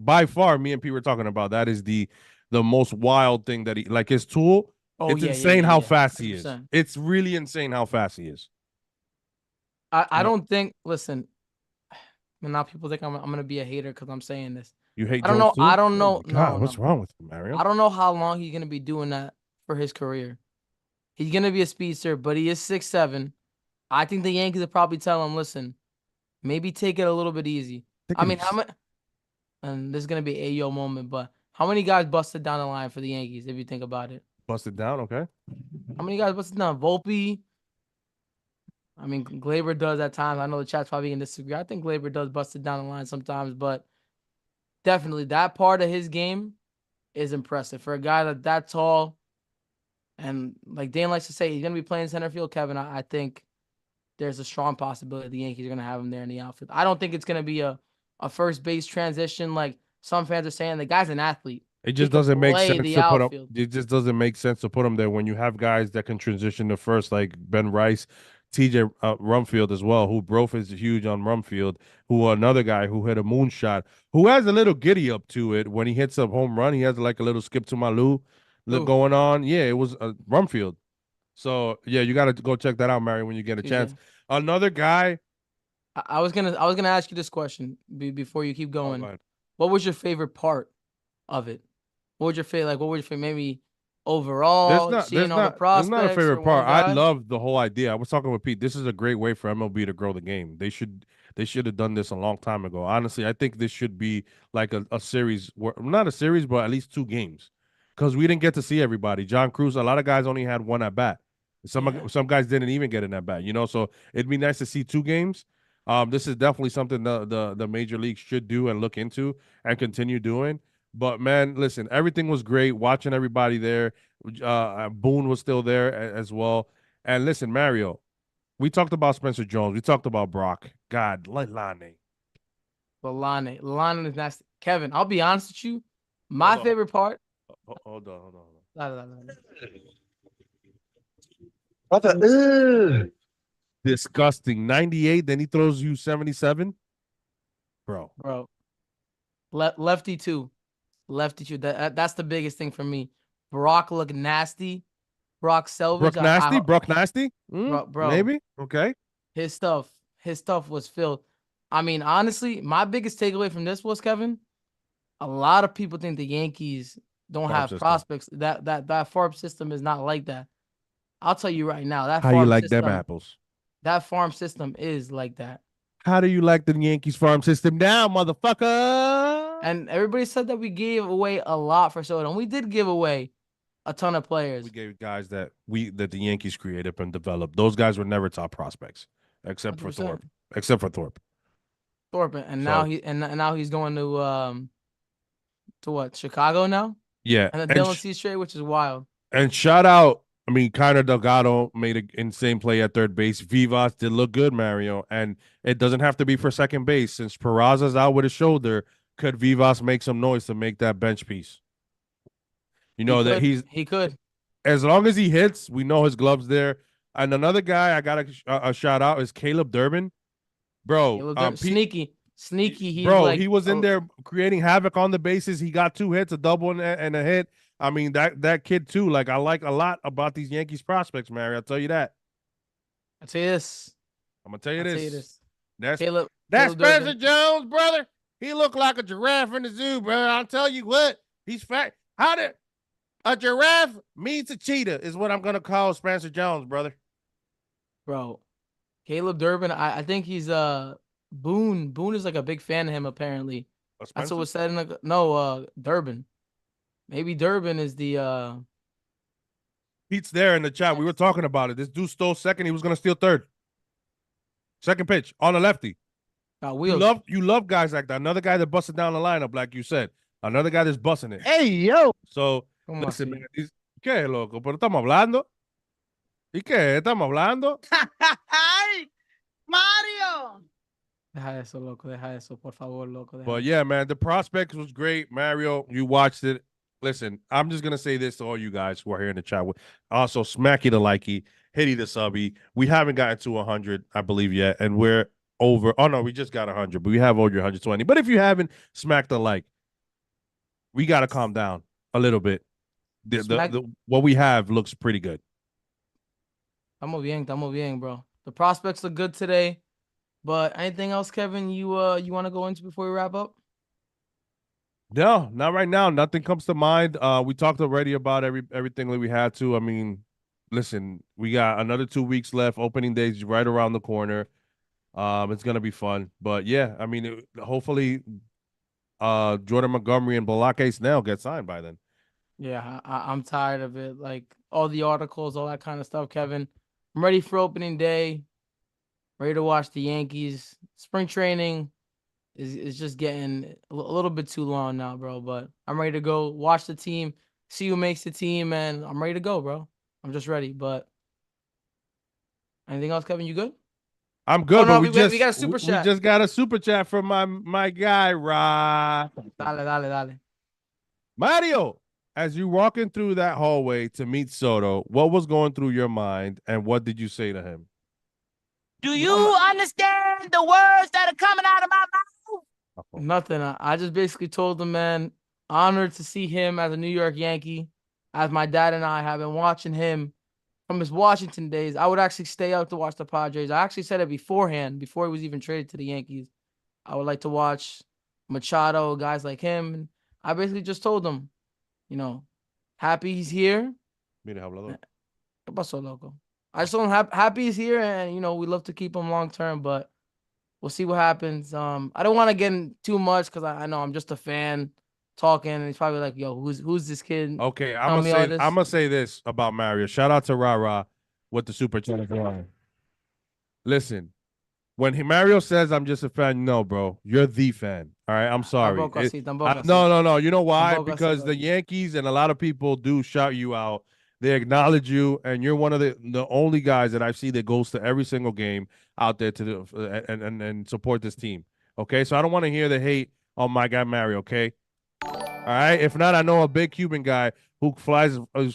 by far, me and Pete were talking about, that is the most wild thing that he, like his tool. It's insane how fast 100%. He is. It's really insane how fast he is. I don't think. Listen, now people think I'm gonna be a hater because I'm saying this. You hate? I don't know. Too? I don't know. Oh God, no, what's wrong with you, Mario? I don't know how long he's gonna be doing that for his career. He's gonna be a speedster, but he is 6'7". I think the Yankees will probably tell him, listen, maybe take it a little bit easy. I mean, how many? And this is gonna be a yo moment, but how many guys busted down the line for the Yankees if you think about it? Busted down, okay. How many guys busted down? Volpe. I mean, Glaber does at times. I know the chat's probably going to disagree. I think Glaber does busted down the line sometimes, but definitely that part of his game is impressive for a guy that tall. And like Dane likes to say, he's going to be playing center field, Kevin. I think there's a strong possibility the Yankees are going to have him there in the outfield. I don't think it's going to be a first base transition like some fans are saying. The guy's an athlete. It just doesn't make sense to put him. It just doesn't make sense to put him there when you have guys that can transition to first, like Ben Rice, TJ Rumfield as well, who Brof is huge on Rumfield, who another guy who hit a moonshot, who has a little giddy up to it when he hits a home run. He has like a little skip to my Lou going on. Yeah, it was Rumfield. So yeah, you got to go check that out, Mary, when you get a chance. Another guy. I was gonna ask you this question before you keep going. Go what was your favorite part of it? What would your favorite? Like, what would your favorite? Maybe overall, seeing all the prospects. There's not a favorite part. I love the whole idea. I was talking with Pete. This is a great way for MLB to grow the game. They should have done this a long time ago. Honestly, I think this should be like a series, not a series, but at least 2 games, because we didn't get to see everybody. John Cruz, a lot of guys only had 1 at bat. Some guys didn't even get an at bat. So it'd be nice to see 2 games. This is definitely something the major leagues should do and look into and continue doing. But, man, listen, everything was great. Watching everybody there. Boone was still there as well. And, listen, Mario, we talked about Spencer Jones. We talked about Brock. God, Lalane. Lalane is nasty. Kevin, I'll be honest with you. My favorite part. Hold on. Brother, disgusting. 98, then he throws you 77. Bro. Lefty too. That's the biggest thing for me. Brock looked nasty. Brock Selvage. Brock nasty? Bro. Maybe? Okay. His stuff was filled. I mean, honestly, my biggest takeaway from this was, Kevin, a lot of people think the Yankees don't have prospects. That farm system is not like that. I'll tell you right now. How you like them apples? That farm system is like that. How do you like the Yankees farm system now, motherfucker? And everybody said that we gave away a lot for Soto, and we did give away a ton of players. We gave guys that the Yankees created and developed. Those guys were never top prospects, except 100%. for Thorpe. Except for Thorpe. And now he's going to what, Chicago now? Yeah, And the Dylan Cease trade, which is wild. And shout out, I mean, Kiner Delgado made an insane play at third base. Vivas did look good, Mario, and it doesn't have to be for second base. Since Peraza's out with his shoulder, could Vivas make some noise to make that bench piece? You know he could. As long as he hits, we know his glove's there. And another guy I got a shout out is Caleb Durbin, bro. Sneaky. He's bro, like, he was in there creating havoc on the bases. He got 2 hits, a double and a hit. I mean, that kid too. Like, I like a lot about these Yankees prospects, Mary. I'll tell you that. I'll tell you this. I'm gonna tell you this. That's Caleb Spencer Durbin. Jones, brother. He looked like a giraffe in the zoo, brother. I'll tell you what. He's fat. How did a giraffe meets a cheetah is what I'm gonna call Spencer Jones, brother. Bro, Caleb Durbin. I think he's Boone. Boone is like a big fan of him. Apparently, that's what was said in the Durbin. Maybe Durbin is the Pete's there in the chat. We were talking about it. This dude stole second. He was gonna steal third. Second pitch on the lefty. You love guys like that. Another guy that busted down the lineup, like you said. Another guy that's busting it. Hey, yo. So listen, man. ¿Qué, loco? Pero estamos hablando. ¿Y qué? ¿Estamos hablando? ¡Ay! ¡Mario! Deja eso, loco. Deja eso, por favor, loco. But yeah, man, the prospects was great. Mario, you watched it. Listen, I'm just gonna say this to all you guys who are here in the chat. Also, smacky the likey, hitty the subby. We haven't gotten to 100, I believe, yet, and we're over. Oh no, we just got 100, but we have over 120. But if you haven't, smack the like. We gotta calm down a little bit. What we have looks pretty good. Estamos bien, bro. The prospects look good today. But anything else, Kevin, you want to go into before we wrap up? No, not right now. Nothing comes to mind. We talked already about everything that we had to. I mean, listen, we got another 2 weeks left. Opening day's right around the corner. It's gonna be fun. But yeah, I mean, hopefully, Jordan Montgomery and Balake Snell get signed by then. Yeah, I'm tired of it. Like all the articles, all that kind of stuff, Kevin. I'm ready for opening day. Ready to watch the Yankees. Spring training is just getting a little bit too long now, bro. But I'm ready to go watch the team, see who makes the team, and I'm ready to go, bro. I'm just ready. But anything else, Kevin? You good? I'm good. Oh, no, but we got a super chat. We just got a super chat from my guy, Ra. Dale. Mario, as you walking through that hallway to meet Soto, what was going through your mind, and what did you say to him? Do you understand the words that are coming out of my mouth? Nothing. I just basically told him, man, honored to see him as a New York Yankee, as my dad and I have been watching him from his Washington days. I would actually stay out to watch the Padres. I actually said it beforehand, before he was even traded to the Yankees. I would like to watch Machado, guys like him. And I basically just told him, happy he's here. Mira, hablador. ¿Qué pasó, loco? I just told him happy he's here, and we love to keep him long term, but we'll see what happens. I don't want to get in too much because I know I'm just a fan talking, and he's probably like, "Yo, who's this kid?" Okay, I'm gonna say this about Mario. Shout out to Ra with the super chat. Listen, when Mario says I'm just a fan, no, bro, you're the fan. All right, I'm sorry. No. You know why? Because the Yankees and a lot of people do shout you out. They acknowledge you, and you're one of the only guys that I see that goes to every single game out there and support this team. Okay, so I don't want to hear the hate on my guy Mario. Okay, all right. If not, I know a big Cuban guy who's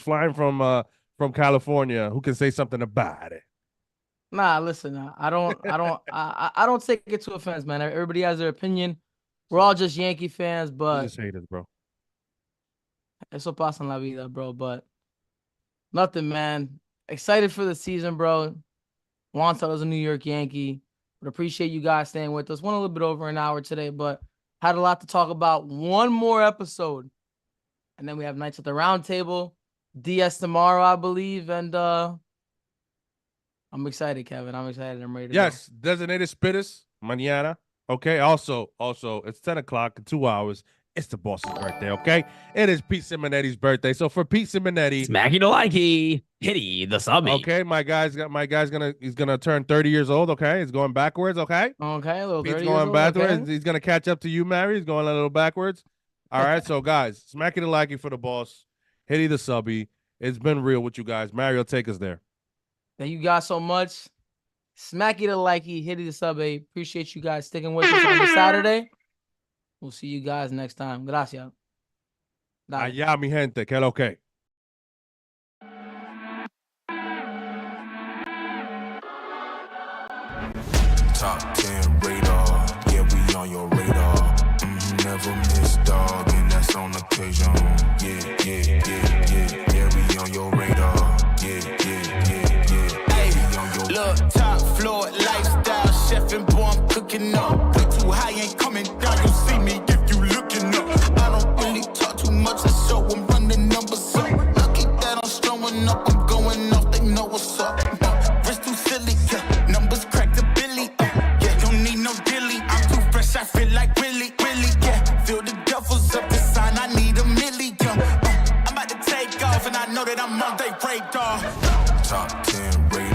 flying from California who can say something about it. Nah, listen, I don't take it to offense, man. Everybody has their opinion. We're all just Yankee fans, but just haters, bro. Eso pasa en la vida, bro. But nothing, man. Excited for the season, bro. Juan was a New York Yankee. But appreciate you guys staying with us. Went a little bit over an hour today, but had a lot to talk about. One more episode. And then we have Nights at the Round Table. DS tomorrow, I believe. And I'm excited, Kevin. I'm excited. I'm ready to go. Designated Spitters, mañana. Okay, also, it's 10 o'clock in 2 hours. It's the boss's birthday, okay? It is Pete Simonetti's birthday. So for Pete Simonetti, Smacky no likey, hitty the subby. Okay, he's gonna turn 30 years old, okay? He's going backwards, okay? Okay, a little Pete's 30 going years old, backwards. okay. He's gonna catch up to you, Mary. He's going a little backwards. All right, so guys, smacky the likey for the boss, hitty the subby. It's been real with you guys. Mario, take us there. Thank you guys so much. Smacky the likey, hitty the subby. Appreciate you guys sticking with us on this Saturday. We'll see you guys next time. Gracias. Dale. Allá, mi gente, que lo que. Top 10 radar, yeah, we on your radar. Never miss, dog, and that's on occasion. Yeah, we on your radar. Yeah. Hey, look, top floor lifestyle, chef and boy, I'm cooking up. Way too high, ain't coming down. You see me if you looking up. I don't really talk too much, I show them run the numbers up. Lucky that I'm strolling up, I'm going off, they know what's up. Wrist too silly, yeah. Numbers crack the billy, yeah. Don't need no dilly, I'm too fresh, I feel like really, yeah. Feel the devil's up the sign, I need a million. I'm about to take off, and I know that I'm on their radar. Top 10 radar.